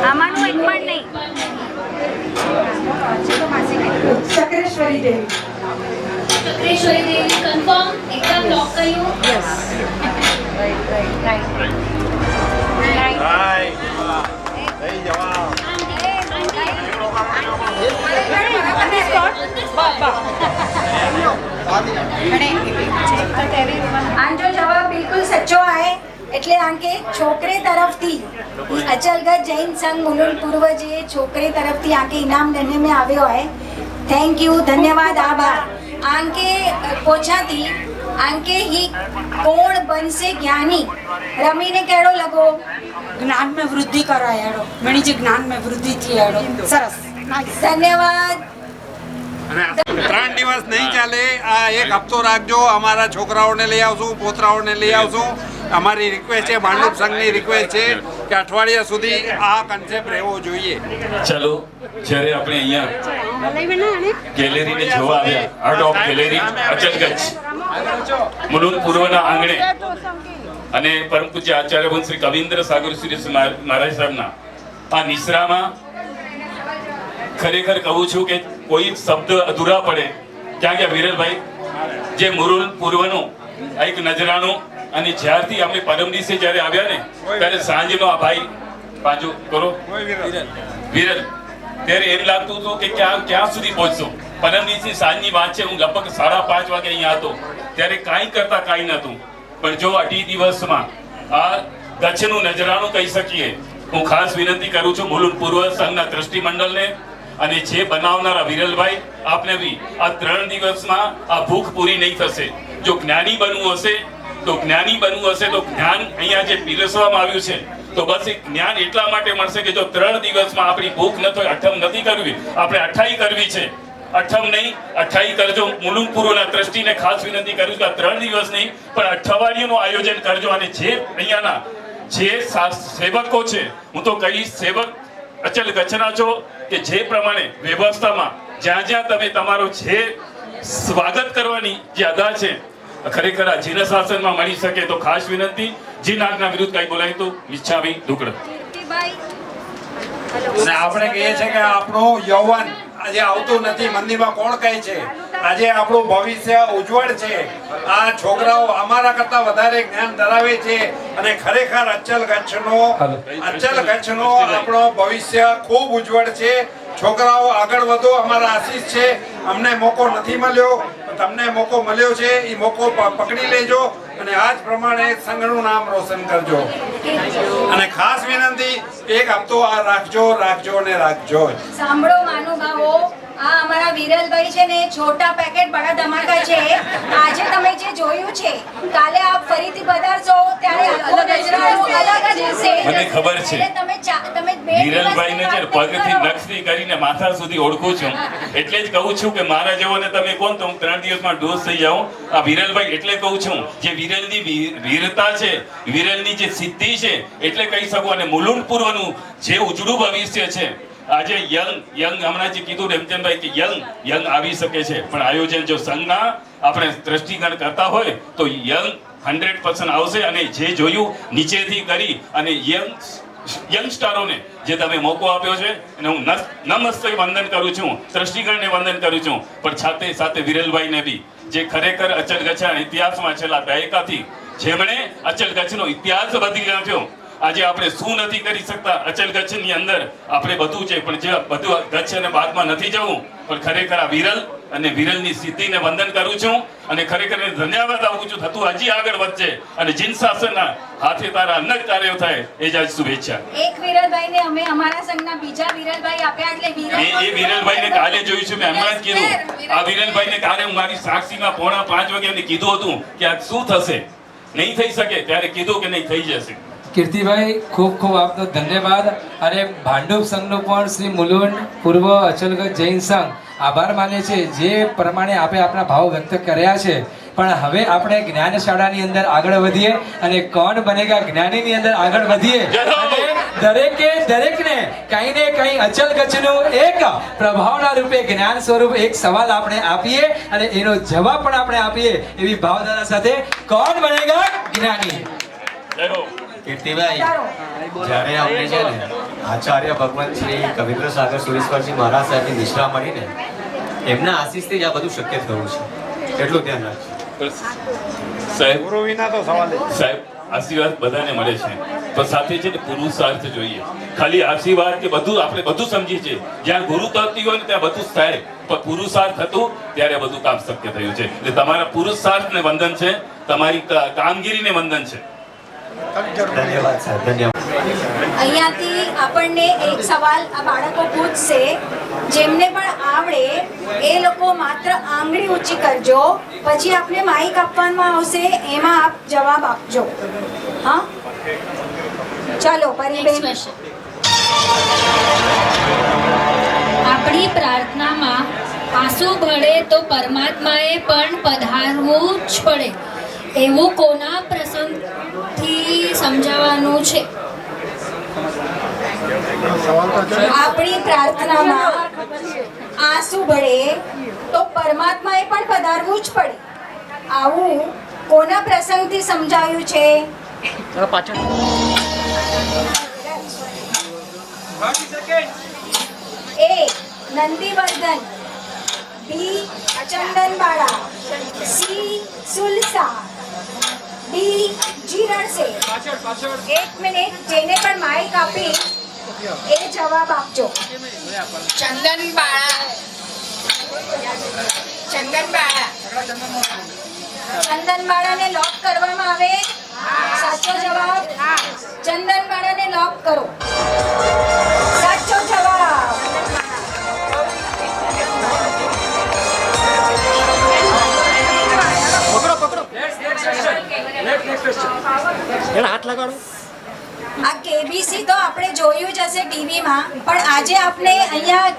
આમાંનું એક પણ નહીં. ચક્રેશ્વરી દેવી. ચક્રેશ્વરી દેવી કન્ફર્મ? એકદમ લોક કર્યું? યસ. આનો જવાબ બિલકુલ સચ્ચો આए એટલે આંકે છોકરે તરફથી અચલગઢ જૈન સંઘ મુલુંડ પૂર્વ જે છોકરે તરફથી આંકે इनाम देने में આવ્યો है थैंक यू धन्यवाद आभार आंके पोछाती आंके ही कोण बनसे ज्ञानी रमीने केड़ो लगो જ્ઞાન में वृद्धि करायाड़ो मणी जे ज्ञान में वृद्धि थी आड़ो सरस धन्यवाद 3 દિવસ નહીં ચાલે આ એક હપ્તો રાખજો અમારા છોકરાઓને લઈ આવશું પોતરાઓને લઈ આવશું અમારી રિક્વેસ્ટ છે ભાંડુપ સંઘની રિક્વેસ્ટ છે કે અઠવાડિયા સુધી આ કન્સેપ્ટ રહેવો જોઈએ ચલો જ્યારે આપણે અહીંયા ગેલેરીને જોવા આવ્યા art of gallery Achalgarh Mulund પૂર્વના આંગણે અને પરમ પૂજ્ય આચાર્ય વંશ શ્રી કવિન્દ્ર સાગર શ્રી મહારાજ સાહેબના આ નિશ્રામાં ખરેખર કહું છું કે કોઈ શબ્દ અધૂરા પડે ક્યાં ગયા વિરલભાઈ જે મુલુંડ પૂર્વનું એક નજરાનું અને જ્યારથી આપણે પરમ દિવસે જ્યારે આવ્યા ને ત્યારે સાંજનો આ ભાઈ બાજુ કરો વિરલ ત્યારે એમ લાગતું હતું કે ક્યાં સુધી પહોંચશું પરમ દિવસે સાંજની વાત છે હું લગભગ 5:30 વાગે અહીંયા હતો ત્યારે કાંઈ કરતા કાંઈ નહોતું પણ જો 2 દિવસમાં આ કચ્છનું નજરાનું કહી શકીએ હું ખાસ વિનંતી કરું છું મુલુંડ પૂર્વ સંઘના ટ્રસ્ટી મંડળને અને જે બનાવનારા વિરલભાઈ આપને બી આ 3 દિવસમાં આ ભૂખ પૂરી નહીં થશે જો જ્ઞાની બનવું હશે તો જ્ઞાન અહીંયા જે પીરસવામાં આવ્યું છે તો બસ એ જ્ઞાન એટલા માટે મળશે કે જો 3 દિવસમાં આપણી ભૂખ ન થાય અઠમ નથી કરવી આપણે અઠાઈ કરવી છે અઠમ નહીં અઠાઈ કરજો મુલુંડ પૂર્વના ટ્રસ્ટીને ખાસ વિનંતી કરું કે 3 દિવસ નહીં પણ અઠવાડિયાનું આયોજન કરજો અને જે અહીંયાના જે સેવકો છે હું તો કહીશ સેવક અચલ કચ્છના છો કે જે પ્રમાણે વ્યવસ્થામાં જ્યાં તમે તમારું જે સ્વાગત કરવાની જે અદા છે ખરેખર આ જીન શાસનમાં મળી શકે તો ખાસ વિનંતી જીન આજ્ઞા વિરુદ્ધ કઈ બોલાય તો ઈચ્છાવી દુકડ અને આપણે કહીએ છીએ કે આપણું યૌવન આજે આવતું નથી મંદિરમાં કોણ કહે છે આજે આપણું ભવિષ્ય ઉજ્જવળ છે આ છોકરાઓ અમારા કરતા વધારે જ્ઞાન ધરાવે છે અને ખરેખર અચલ કચ્છનો આપણો ભવિષ્ય ખૂબ ઉજ્જવળ છે છોકરાઓ આગળ વધો અમારા આશીષ છે અમને મોકો નથી મળ્યો તમને મોકો મળ્યો છે એ મોકો પકડી લેજો અને આ જ પ્રમાણે સંઘનું નામ રોશન કરજો અને ખાસ વિનંતી એક હપ્તો આ રાખજો ને રાખજો સાંભળો મહાનુભાવો આ અમારા વિરલભાઈ છે ને છોટા પેકેટ બડા ધમાકા છે આજે તમે જે જોયું છે કાલે આપ ફરીથી પધારશો ત્યારે આખો નજરાનો અલગ જ હશે મને ખબર છે તમે વિરલભાઈને છે પગથી નખથી કરીને માથા સુધી ઓળખું છું એટલે જ કહું છું કે મારા જેવોને તમે કોણ તો હું 3 દિવસમાં ડોઝ થઈ જાઉં આ વિરલભાઈ એટલે કહું છું જે વિરલની વીરતા છે વિરલની જે સિદ્ધિ છે એટલે કહી શકું અને મુલુંડ પૂર્વનું જે ઉજળું ભવિષ્ય છે આજે યંગ હમણાં જે કીધું રેમચંદભાઈ કે યંગ આવી શકે છે પણ આયોજન જો સંઘના આપણે દ્રષ્ટિગણ કરતા હોય તો યંગ 100% આવશે અને જે જોયું નીચેથી કરી અને યંગસ્ટરોને જે તમે મોકો આપ્યો છે અને હું નમસ્તે વંદન કરું છું દ્રષ્ટિગણને વંદન કરું છું પણ સાથે સાથે વિરલભાઈને બી જે ખરેખર અચલ કચ્છના ઇતિહાસમાં છેલ્લા દાયકાથી જેમણે અચલ કચ્છનો ઇતિહાસ બદલી નાખ્યો આજે આપણે શું નથી કરી શકતા અચલ કચ્છની અંદર આપણે બધું છે પણ જે બધું કચ્છ અને બાદમાં નથી જવું પણ ખરેખર આ વિરલ અને વિરલની સિદ્ધિને વંદન કરું છું અને ખરેખર ધન્યવાદ આપું છું થતું હજી આગળ વધશે અને જીન શાસનના હાથે તારા અનેક કાર્યો થાય એ જ શુભેચ્છા એક વિરલભાઈને અમે અમારા સંઘના બીજા વિરલભાઈ આપ્યા એટલે એ વિરલભાઈને કાલે જોયું છે મેં હમણાં જ કીધું આ વિરલભાઈને કાલે હું મારી સાક્ષીમાં 4:45 વાગે એમને કીધું હતું કે આ શું થશે નહીં થઈ શકે ત્યારે કીધું કે નહીં થઈ જશે કીર્તિભાઈ ખૂબ ખૂબ આપનો ધન્યવાદ અને ભાંડુપ સંઘનો પણ શ્રી મુલુંડ પૂર્વ અચલગઢ જૈન સંઘ આભાર માને છે જે પ્રમાણે આપણે આપણા ભાવ વ્યક્ત કર્યા છે પણ હવે આપણે જ્ઞાનશાળાની અંદર આગળ વધીએ અને કોણ બનેગા જ્ઞાનીની અંદર આગળ વધીએ અને દરેકને કંઈ ને કંઈ અચલ કચ્છનું એક પ્રભાવના રૂપે જ્ઞાન સ્વરૂપ એક સવાલ આપણે આપીએ અને એનો જવાબ પણ આપણે આપીએ એવી ભાવના સાથે કોણ બનેગા જ્ઞાની કીર્તિભાઈ જ્યારે અમને છે ને આચાર્ય ભગવાન શ્રી કવિન્દ્ર સાગર સુરેશ્વરજી મહારાજ સાહેબની નિશ્રા મળીને એમના આશીષથી જ આ બધું શક્ય થયું છે એટલું ધ્યાન રાખજો સાહેબ ગુરુ વિના તો સવાલ સાહેબ આશીર્વાદ બધાને મળે છે તો સાથે છે ને પુરુષાર્થ જોઈએ ખાલી આશીર્વાદ કે બધું આપણે બધું સમજીએ છીએ જ્યાં ગુરુ તત્વ હોય ને ત્યાં બધું થાય પુરુષાર્થ હતું ત્યારે બધું કામ શક્ય થયું છે. એટલે તમારા પુરુષાર્થને વંદન છે, તમારી કામગીરીને વંદન છે. ધન્યવાદ સાહેબ, ધન્યવાદ. અહીંયાથી આપણને એક સવાલ આ બાળકો પૂછશે, જેમને પણ આવડે એ લોકો માત્ર આંગળી ઊંચી કરજો, પછી આપને માઇક આપવામાં આવશે, એમાં આપ જવાબ આપજો. હા, ચાલો પરિબેન. આપણી પ્રાર્થનામાં આંસુ ભળે તો પરમાત્માએ પણ પધારવું જ પડે, એવું કોના પ્રસંગથી સમજાવવાનું છે? આપણી પ્રાર્થનામાં આંસુ ભળે તો પરમાત્માએ પણ પધારવું જ પડે, આવું કોના પ્રસંગથી સમજાવ્યું છે? A. Nandivardhan, B. ચંદનબાળા, C. સુલસા, D. જીરણસે. એક મિનિટ, જેને પણ માઇક આપી એ જવાબ આપજો. ચંદનબાળાને લોક કરવામાં આવે. સાચો જવાબ. ચંદનબાળાને લોક કરો. સાચો જવાબ. આ કેબીસી તો આપણે જોયું જ હશે ટીવીમાં, પણ આજે આપણે અહીંયા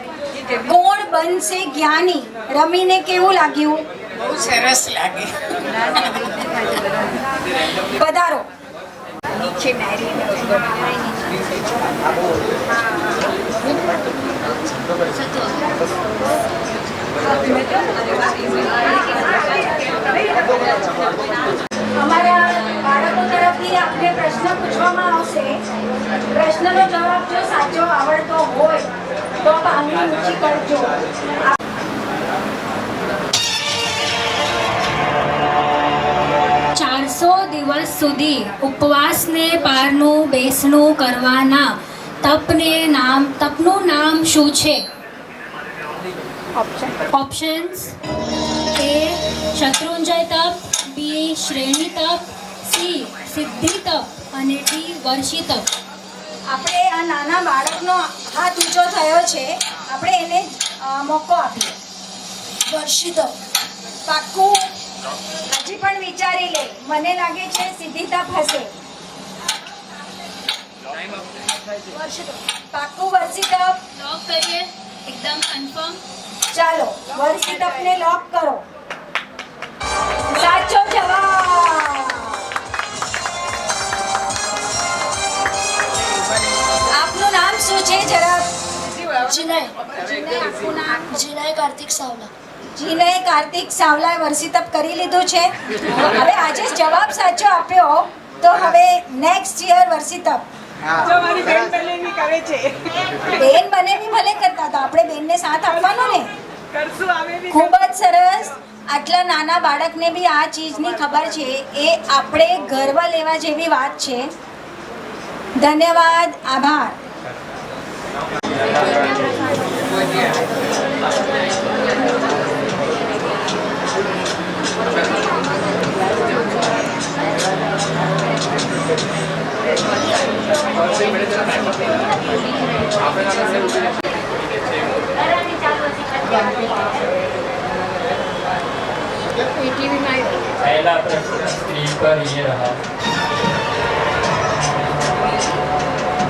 કોણ બનશે જ્ઞાની રમીને કેવું લાગ્યું? બહુ સરસ લાગે. પધારો. અમારા બાળકો તરફથી આપને પ્રશ્ન પૂછવામાં આવશે. પ્રશ્નનો જવાબ જો સાચો આવડતો હોય તો આંગળી ઊંચી કરજો. 400 દિવસ સુધી ઉપવાસને પારનું બેસણું કરવાના તપનું નામ શું છે? Options: A. શત્રુંજય તપ, B. શ્રેણી તપ, C. સિદ્ધિ તપ અને D. વર્ષી તપ. આપણે આ નાના બાળકનો હાથ ઊંચો થયો છે, આપણે એને મોકો આપીએ. વર્ષી તપ. પાક્કું? હજી પણ વિચારી લે, મને લાગે છે સિદ્ધિ તપ હશે. પાક્કું વર્ષી તપ લોક કરીએ? એકદમ કન્ફર્મ? ચાલો વર્ષી તપને લોક કરો. સાચો જવાબ. આપનું નામ શું છે જરા? જીનય કાર્તિક સાવલા. જીને કાર્તિક સાવલાએ વર્ષી તપ કરી લીધું છે. હવે આજે જવાબ સાચો આપ્યો તો હવે નેક્સ્ટ યર વર્ષી તપ. બેન બને બી ભલે કરતા હતા, આપણે બેનને સાથ આપવાનો ને. ખૂબ જ સરસ. આટલા નાના બાળકને બી આ ચીજની ખબર છે, એ આપણે ગર્વ લેવા જેવી વાત છે. ધન્યવાદ, આભાર. पहला प्रश्न स्त्री पर ये रहा।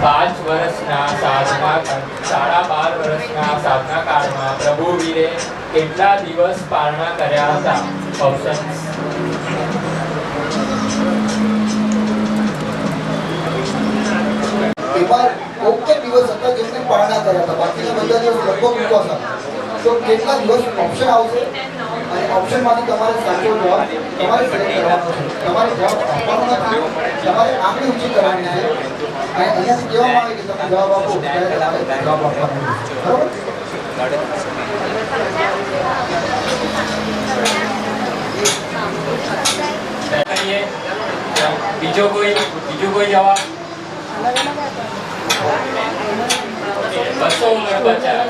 5 વર્ષના સાધના 12.5 વર્ષના સાધના કાળમાં પ્રભુ વીરે કેટલા દિવસ પારણા કર્યા હતા? ઓપ્શન્સ: એમાં ઓકે દિવસ હતા જેમને પારણા કર્યા હતા, બાકીના બધા દિવસ લગભગ ઉપવાસ હતા. તો કેટલા દિવસ ઓપ્શન આવશે અને ઓપ્શનમાંથી તમારે સાચો જવાબ તમારે સિલેક્ટ કરવાનો છે. તમારે જવાબ આપવાનો નથી, તમારે આંગળી ઊંચી કરવાની છે. અને અહીંયાથી કહેવામાં આવે કે તમે જવાબ આપો ત્યારે તમારે જવાબ આપવાનો છે. બરોબર? બીજો કોઈ જવાબ? 200 ઉંમર બચ્ચા.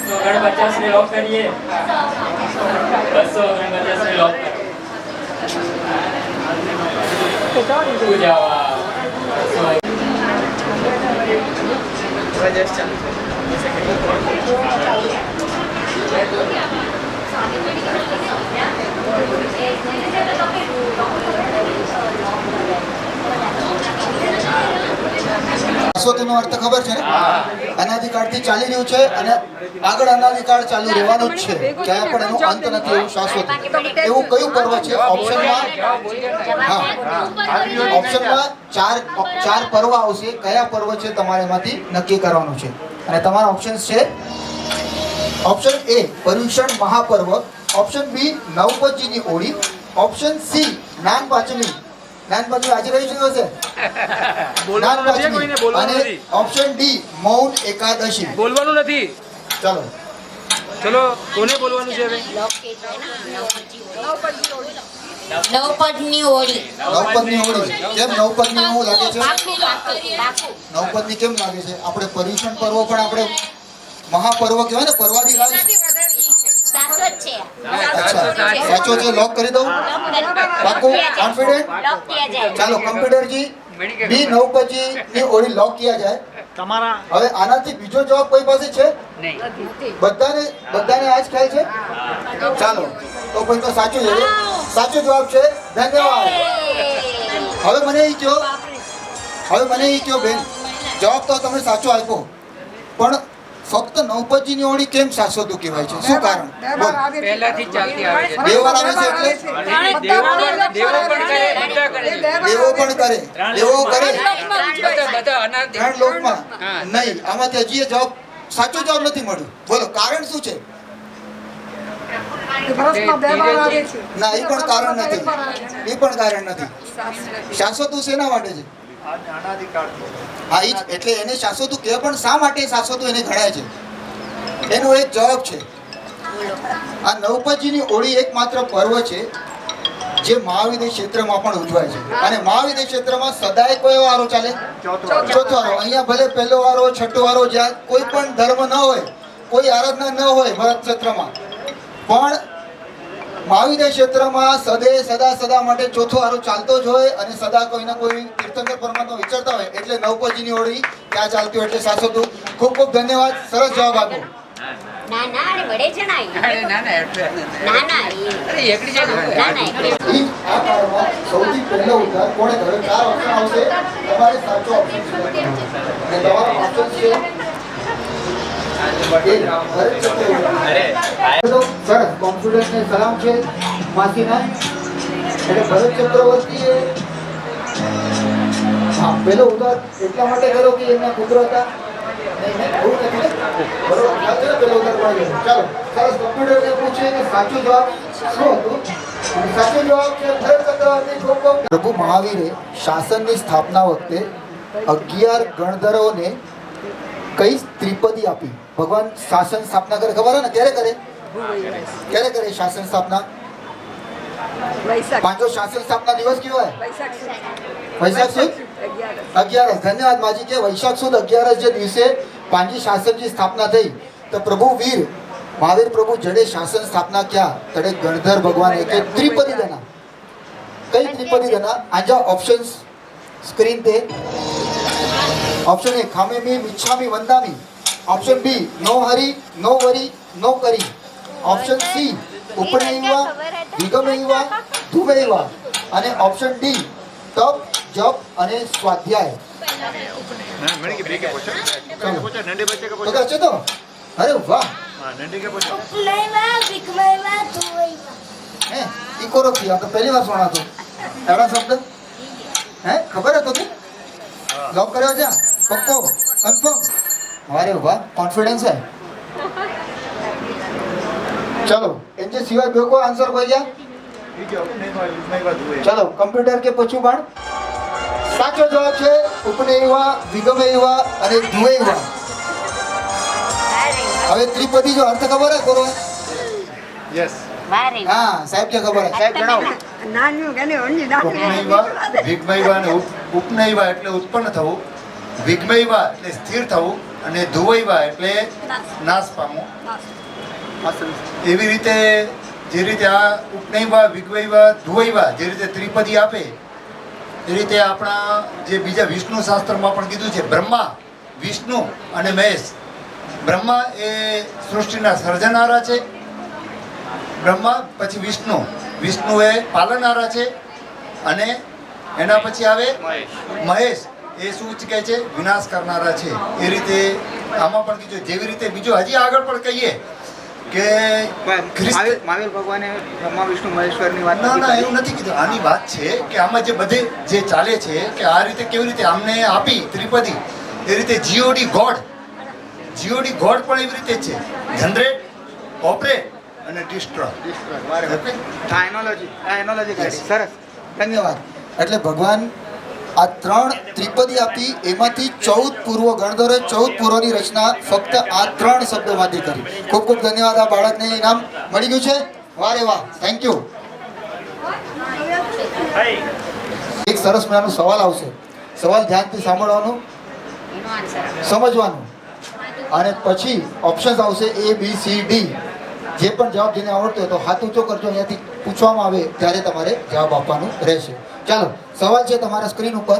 $250 ને લોક કરીએ. 250 ને લોક કરો. પૂજાવા. શાશ્વતનો અર્થ ખબર છે ને? અનાદિકાળથી ચાલી રહ્યું છે અને આગળ અનાદિકાળ ચાલુ રહેવાનું જ છે, ક્યાંય પણ એનો અંત નથી, એવું શાશ્વત. એવું કયું પર્વ છે? ઓપ્શનમાં ચાર પર્વ આવશે. કયા પર્વ છે તમારે એમાંથી નક્કી કરવાનું છે. અને તમારા ઓપ્શન્સ છે: option A Paryushan Mahaparva, option B નવપંચમીની હોળી, ઓપ્શન સી નાગપાંચમી. નાગપાંચમી આજે કઈ શું હશે? નાગપાંચમી. અને ઓપ્શન ડી મૌન એકાદશી. બોલવાનું નથી. ચાલો ચલો, કોને બોલવાનું છે હવે? નવપદની હોળી. નવપદની હોળી. કેમ નવપદની એવું લાગે છે? નવપદની કેમ લાગે છે? આપણે પર્યુષણ પર્વ પણ આપણે મહાપર્વ કહેવાય ને, પર્વાદી રાજ. સાચો છે, લોક કરી દઉં? પાકું? કોન્ફિડન્ટ? ચાલો કમ્પ્યુટરજી બી નવપદની હોળી લોક કિયા જાય. હવે આનાથી બીજો જવાબ કોઈ પાસે છે? બધાને આ જ ખ્યાલ છે? ચાલો તો પછી તો સાચું છે. સાચો જવાબ છે. ધન્યવાદ. હવે મને એ કહો બેન, જવાબ તો તમે સાચો આપ્યો, પણ ફક્ત નવપદજીની હોળી કેમ શાશ્વત કહેવાય છે? શું કારણ? પહેલાથી ચાલતી આવે છે. બે વાર આવે છે એટલે દેવો પણ કરે. બધા અનાદિ ત્રણ લોકમાં નહીં. આમાંથી હજી એ જવાબ સાચો જવાબ નથી મળ્યો. બોલો કારણ શું છે? ના, એ પણ કારણ નથી. શાશ્વત શેના માટે છે? હા, ઈ જ. એટલે એને શાશ્વત કહે, પણ શા માટે શાશ્વત એને ગણાય છે? એનો એક જવાબ છે. આ નવપંચમીની હોળી એકમાત્ર પર્વ છે જે મહાવિદ્ય ક્ષેત્રમાં પણ ઉજવાય છે. અને મહાવિદ્ય ક્ષેત્રમાં સદાય કયો વારો ચાલે? ચોથો વારો. અહીંયા ભલે પહેલો વારો, છઠ્ઠો વારો, જ્યાં કોઈ પણ ધર્મ ન હોય, કોઈ આરાધના ન હોય ભરત ક્ષેત્રમાં, પણ મહાવિદ્ય ક્ષેત્રમાં સદા માટે ચોથો વારો ચાલતો જ હોય. અને સદા કોઈને કોઈ તીર્થંકર પરમાત્મા વિચારતા હોય એટલે નવપંચમીની હોળી ત્યાં ચાલતી હોય એટલે શાશ્વત. ખૂબ ખૂબ ધન્યવાદ. સરસ જવાબ આપ્યો. આ કાળમાં સૌથી પહેલો ઉદ્ધાર કોણે કર્યો? 4 ઓપ્શન આવશે. તમારે સાચો ઓપ્શન સિલેક્ટ કરવાનો છે. અને તમારો ઓપ્શન છે સરસ. કોન્ફિડન્સને સલામ છે માસીના. એટલે ભરત ચક્રવર્તીએ પેલો ઉદ્ધાર એટલા માટે કર્યો કે એમના પુત્ર હતા. ચાલો સરસ. કોમ્પ્યુટરને પૂછે કે સાચો જવાબ શું હતું? સાચો જવાબ છે ભરત ચક્રવર્તી. પ્રભુ મહાવીરે શાસનની સ્થાપના વખતે 11 ગણધરોને કઈ ત્રિપદી આપી? ભગવાન શાસન સ્થાપના કરે ખબર હે ને? ક્યારે કરે શાસન સ્થાપના? પાંચો શાસન સ્થાપના દિવસ કહેવાય? વૈશાખ સુદ 11. ધન્યવાદ માજી. કે વૈશાખ સુદ 11 જે દિવસે પાંજી શાસનની સ્થાપના થઈ, તો પ્રભુ વીર મહાવીર પ્રભુ જડે શાસન સ્થાપના ક્યાં? તડે ગણધર ભગવાને કે ત્રિપદી દના. કઈ ત્રિપદી દના? આજા ઓપ્શન્સ સ્ક્રીન पे. ऑप्शन ए खामेमी मिच्छामी वंदामी, option B no hurry no worry no curry, option C उपनयवा विगमयवा धुवयवा અને ઓપ્શન ડી તપ જપ અને સ્વાધ્યાય. તો કહે તો અરે વાહ. હે ઇકોરો કિયા તો પહેલી વાર સુના તો એડા શબ્દ હે ખબર હતો કે लॉक કર્યો છે? પક્કો કન્ફર્મ? અરે વાહ, કોન્ફિડન્સ है. चलो इनके सिवाय બે કોઈ આન્સર કોઈ ગયા? चलो કમ્પ્યુટર કે પૂછું પણ સાચો જવાબ છે ઉપનયવા વિગમયવા અને ધુવયવા. હવે ત્રિપદી જો અર્થ ખબર હે કોરો? યસ. હા સાહેબ કે ખબર હે? સાહેબ જણાવો. ઉપનયવા વિગમયવા એટલે ઉત્પન્ન થવું, વિગ્મયવા એટલે સ્થિર થવું અને ધુવૈવા એટલે નાશ પામવું. એવી રીતે જે રીતે આ ઉપનયવા વિગ્વૈવા ધુવૈવા જે રીતે ત્રિપદી આપે એ રીતે આપણા જે બીજા વિષ્ણુ શાસ્ત્રમાં પણ કીધું છે બ્રહ્મા, વિષ્ણુ અને મહેશ. બ્રહ્મા એ સૃષ્ટિના સર્જનારા છે, બ્રહ્મા પછી વિષ્ણુ, વિષ્ણુ એ પાલનારા છે અને એના પછી આવે મહેશ, એ શું કહે છે વિનાશ કરનારા છે. એ રીતે આમાં પણ કીધું. જેવી રીતે બીજું હજી આગળ પણ કહીએ કે મહાવીર ભગવાને બ્રહ્મા વિષ્ણુ મહેશ્વરની વાત ના એવું નથી કીધું. આની વાત છે કે આમાં જે બધે જે ચાલે છે કે આ રીતે કેવી રીતે આમને આપી ત્રિપદી, એ રીતે જીઓડી ગોડ, જીઓડી ગોડ પણ એવી રીતે છે, જનરેટ, ઓપરેટ અને ડિસ્ટ્રોય. સરસ, ધન્યવાદ. એટલે ભગવાન આ 3 ત્રિપદી આપી, એમાંથી 14 પૂર્વ ગણધરે 14 પૂર્વની રચના ફક્ત આ 3 શબ્દોમાંથી કરી. ખૂબ ખૂબ ધન્યવાદ. આ બાળકને ઇનામ મળી ગયું છે. વાહ રે વાહ, થેન્ક યુ. એક સરસ મજાનો સવાલ આવશે. સવાલ ધ્યાનથી સાંભળવાનો, સમજવાનું, અને પછી ઓપ્શન્સ આવશે A B C D. જે પણ જવાબ જેને આવડતો હોય તો હાથ ઊંચો કરજો. અહીંયાથી પૂછવામાં આવે ત્યારે તમારે જવાબ આપવાનું રહેશે. ચાલો, સવાલ છે તમારા સ્ક્રીન ઉપર.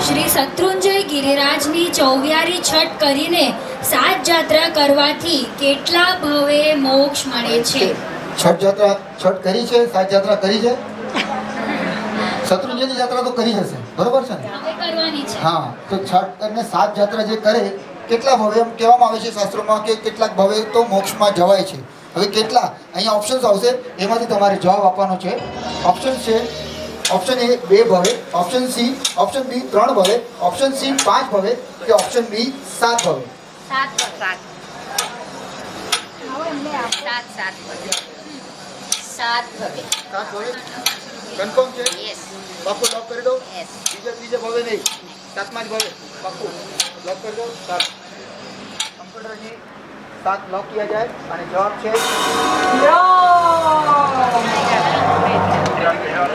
શ્રી શત્રુંજય ગિરિરાજની 24 છઠ કરીને 7 જાત્રા કરવાથી કેટલા ભવે મોક્ષ મળે છે? છઠ કરી છે, 7 જાત્રા કરી છે. શત્રુંજયની જાત્રા તો કરી હશે, બરોબર છે ને? હવે કરવાની છે. હા, તો છઠ કરીને 7 જાત્રા જે કરે કેટલા ભવે એમ કહેવામાં આવે છે શાસ્ત્રોમાં કે કેટલાક ભવે તો મોક્ષમાં જવાય છે. હવે કેટલા, અહીંયા ઓપ્શન્સ આવશે, એમાંથી તમારે જવાબ આપવાનો છે. ઓપ્શન છે ઓપ્શન A 2 ભવે, ઓપ્શન C, ઓપ્શન B 3 ભવે, ઓપ્શન C 5 ભવે કે ઓપ્શન B 7 ભવે. 7 ભવે. કન્ફર્મ છે? પાકું લોક કરી દો. ત્રીજે ભવે નહીં, 7મા જ ભવે. પાકું લોક કરી દો. 7 કમ્પ્યુટરની 7 लॉक किया जाए અને જવાબ છે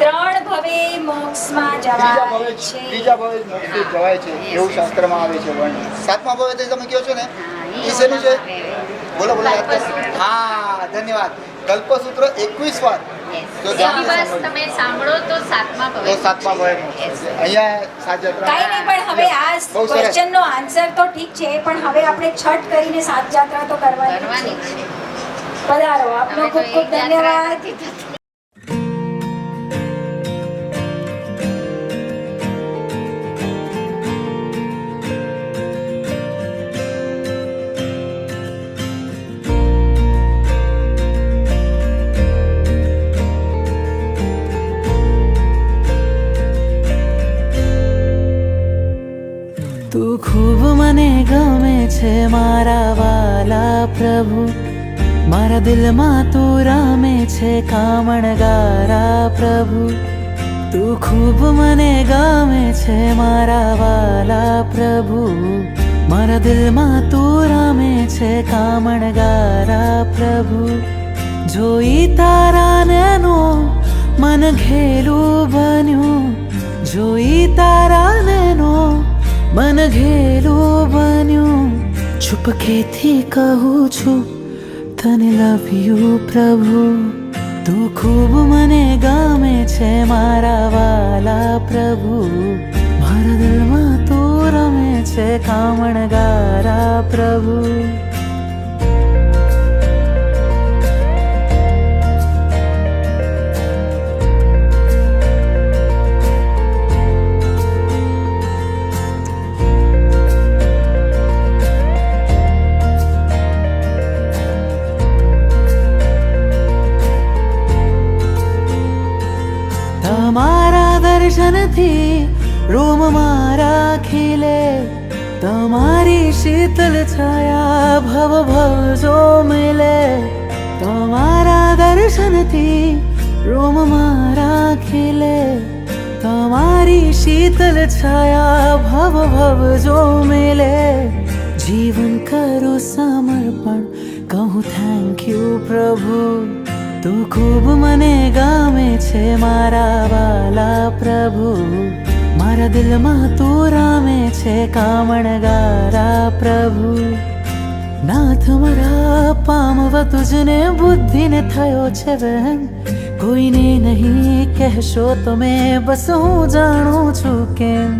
3 ભવે મોક્ષમાં જવાય છે. ત્રીજા ભવે મોક્ષે જવાય છે એવું શાસ્ત્રમાં આવે છે વર્ણન. 7મા ભવે તો તમે કહો છો ને, એ શેનું છે? બોલો બોલો. હા, ધન્યવાદ. કલ્પસૂત્ર 21 વાર જો તમે સાંભળો તો 7મા ભવે. તો 7મા ભવે મોક્ષ. અહીંયા 7 જાત્રા કાઈ નહીં, પણ હવે આ ક્વેશ્ચનનો આન્સર તો ઠીક છે, પણ હવે આપણે છઠ કરીને 7 જાત્રા તો કરવાની છે. પધારો, આપનો ખૂબ ખૂબ ધન્યવાદ. તું ખૂબ મને ગમે છે મારા વાલા પ્રભુ, મારા દિલમાં તું રમે છે કામણગારા પ્રભુ. તું ખૂબ મને ગમે છે મારા વાલા પ્રભુ, મારા દિલમાં તું રમે છે કામણગારા પ્રભુ. જોઈ તારા નૈનો મન ઘેલું બન્યું, જોઈ તારા નૈનો મન ઘેલું બન્યું. ચૂપકેથી કહું છું તને લવ યુ પ્રભુ. તું ખૂબ મને ગમે છે મારા વાલા પ્રભુ, મારા દિલમાં તું રમે છે કામણગારા પ્રભુ. તમારા દર્શનથી રોમ મારા ખીલે, તમારી શીતલ છાયા ભવ ભવ જો મિલે. તમારા દર્શનથી રોમ મારા ખીલે, તમારી શીતલ છાયા ભવ ભવ જો મિલે. જીવન કરું સમર્પણ, કહું થેન્ક યુ પ્રભુ. તું ખૂબ મને ગમે છે મારા વાલા પ્રભુ, મારા દિલમાં તું રામે છે કામણગારા પ્રભુ. નાથ મારા પામવા તુજને બુદ્ધિને થયો છે વહેમ, કોઈને નહીં કહેશો તમે બસ હું જાણું છું કેમ.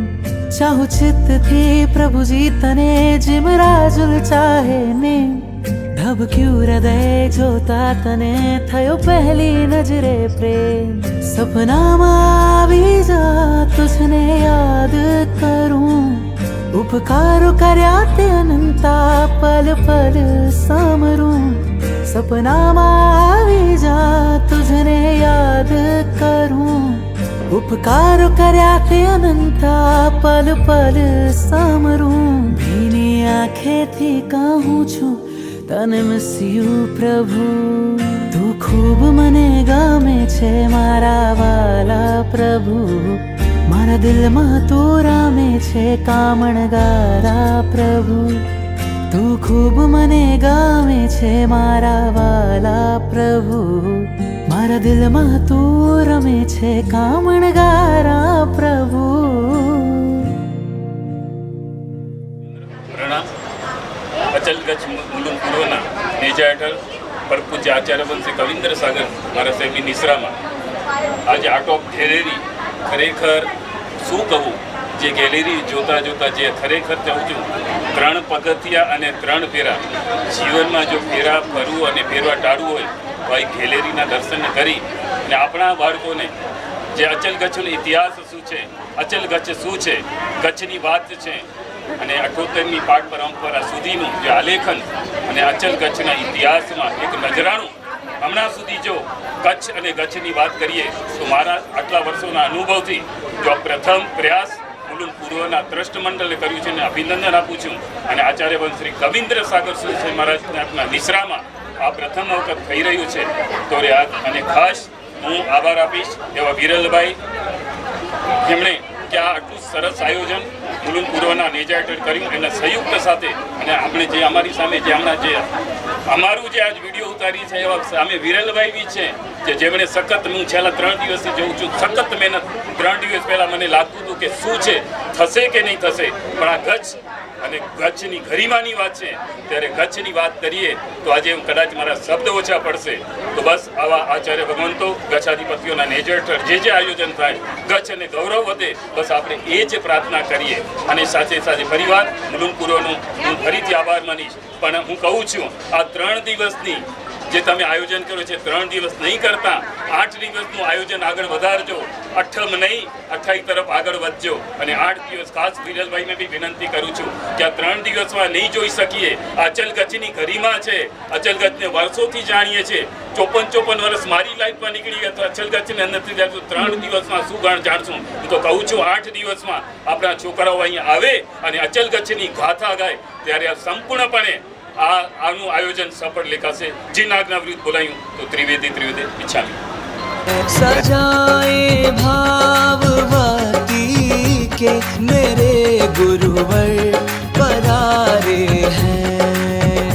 ચાહું ચિત્તથી પ્રભુજી તને જેમ રાજુલ ચાહે ને, ધબક્યું હૃદય જોતા તને થયો પહેલી નજરે પ્રેમ. સપનામાં આવી જા તુજને યાદ કરું, ઉપકારો કર્યા તે અનંતા પલ પલ સામરું. સપનામાં આવી જા તુજને યાદ કરું, ઉપકારો કર્યા તે અનંતા પલ પલ સામરું. ભીની આંખેથી કહું છું તને મિસ યુ પ્રભુ, તું ખૂબ મને ગમે છે મારા વાલા પ્રભુ, મારા દિલમાં તું રામે છે કામણગારા પ્રભુ. તું ખૂબ મને ગમે છે મારા વાલા પ્રભુ, મારા દિલમાં તું રમે છે કામણગારા પ્રભુ. પ્રણામ. અચલ કચ્છ મુલુંડ પૂર્વના નેજા હેઠળ પર પૂજ્ય આચાર્ય વંશી કવિન્દ્ર સાગર મારા સાહેબની નિશ્રામાં આજે આર્ટ ઓફ ગેલેરી, ખરેખર શું કહું, જે ગેલેરી જોતા જોતા જે ખરેખર કહું છું, 3 પગથિયા અને 3 ફેરા, જીવનમાં જો ફેરા ફરવું અને ફેરવા ટાળવું હોય તો આ ગેલેરીના દર્શન કરી અને આપણા બાળકોને જે અચલ કચ્છનો ઇતિહાસ શું છે, અચલ કચ્છ શું છે, કચ્છની વાત છે અને 78મી પાઠ પરંપરા સુધીનું જે આલેખન અને અચલ કચ્છના ઇતિહાસમાં એક નજરાણું હમણાં સુધી જો કચ્છ અને કચ્છની વાત કરીએ તો મારા આટલા વર્ષોના અનુભવથી જો પ્રથમ પ્રયાસ મુલુંડ પૂર્વના ટ્રસ્ટ મંડળે કર્યું છે અને અભિનંદન આપું છું. અને આચાર્ય વંશ શ્રી કવિન્દ્ર સાગર સુરસઈ મહારાજના નિશ્રામાં આ પ્રથમ વખત થઈ રહ્યું છે. તો અને ખાસ હું આભાર આપીશ એવા વિરલભાઈ, જેમણે કે આ આટલું સરસ આયોજન મુલુંડ પૂર્વના નેજા હેઠળ કર્યું, એના સંયુક્ત સાથે. અને આપણે જે અમારી સામે જે હમણાં જે અમારું જે આજ વિડીયો ઉતારી છે એવા સામે વિરલભાઈ બી છે, કે જેમણે સખત, હું છેલ્લા 3 દિવસથી જોઉં છું, સખત મહેનત. 3 દિવસ પહેલાં મને લાગતું હતું કે શું છે, થશે કે નહીં થશે, પણ આ કચ્છ અને કચ્છની ગરિમાની વાત છે ત્યારે કચ્છની વાત કરીએ તો આજે કદાચ મારા શબ્દ ઓછા પડશે. તો બસ આવા આચાર્ય ભગવંતો, કચ્છાધિપતિઓના નેજા હેઠળ જે આયોજન થાય, કચ્છ અને ગૌરવ વધે, બસ આપણે એ જ પ્રાર્થના કરીએ. અને સાથે સાથે પરિવાર મુલુંડ પૂર્વનું હું ફરીથી આભાર માનીશ. પણ હું કહું છું, આ 3 દિવસની જે તમે આયોજન કર્યું છે, 3 દિવસ નહીં કરતા 8 દિવસનું આયોજન આગળ વધારજો. 8મ નહીં 28 તરફ આગળ વધજો. અને 8 દિવસ ખાસ વિરલભાઈને બી વિનંતી કરું છું કે આ 3 દિવસમાં નહીં જોઈ શકીએ. અચલ કચ્છની ગરિમા છે, અચલ કચ્છને વર્ષોથી જાણીએ છીએ. 54 વર્ષ મારી લાઈફમાં નીકળી ગયા તો અચલ કચ્છને નથી જાણતું, 3 દિવસમાં શું જાણશું. હું તો કહું છું 8 દિવસમાં આપણા છોકરાઓ અહીંયા આવે અને અચલ કચ્છની ગાથા ગાય ત્યારે આ સંપૂર્ણપણે આનું આયોજન સફળ લેખાશે. જે નાગના વિરુદ્ધ બોલાયું તો ત્રિવેદી ઈચ્છામી. सजाए भाववाती के मेरे गुरुवर परारे हैं.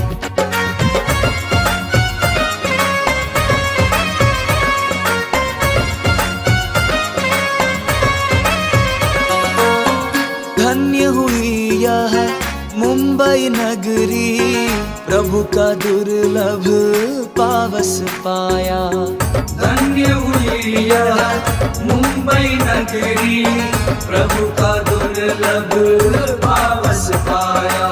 धन्य हुई यह मुंबई नगरी, प्रभु का दुर्लभ पावस पाया. धन्य हुई यह मुंबई नगरी, प्रभु का दुर्लभ पावस पाया.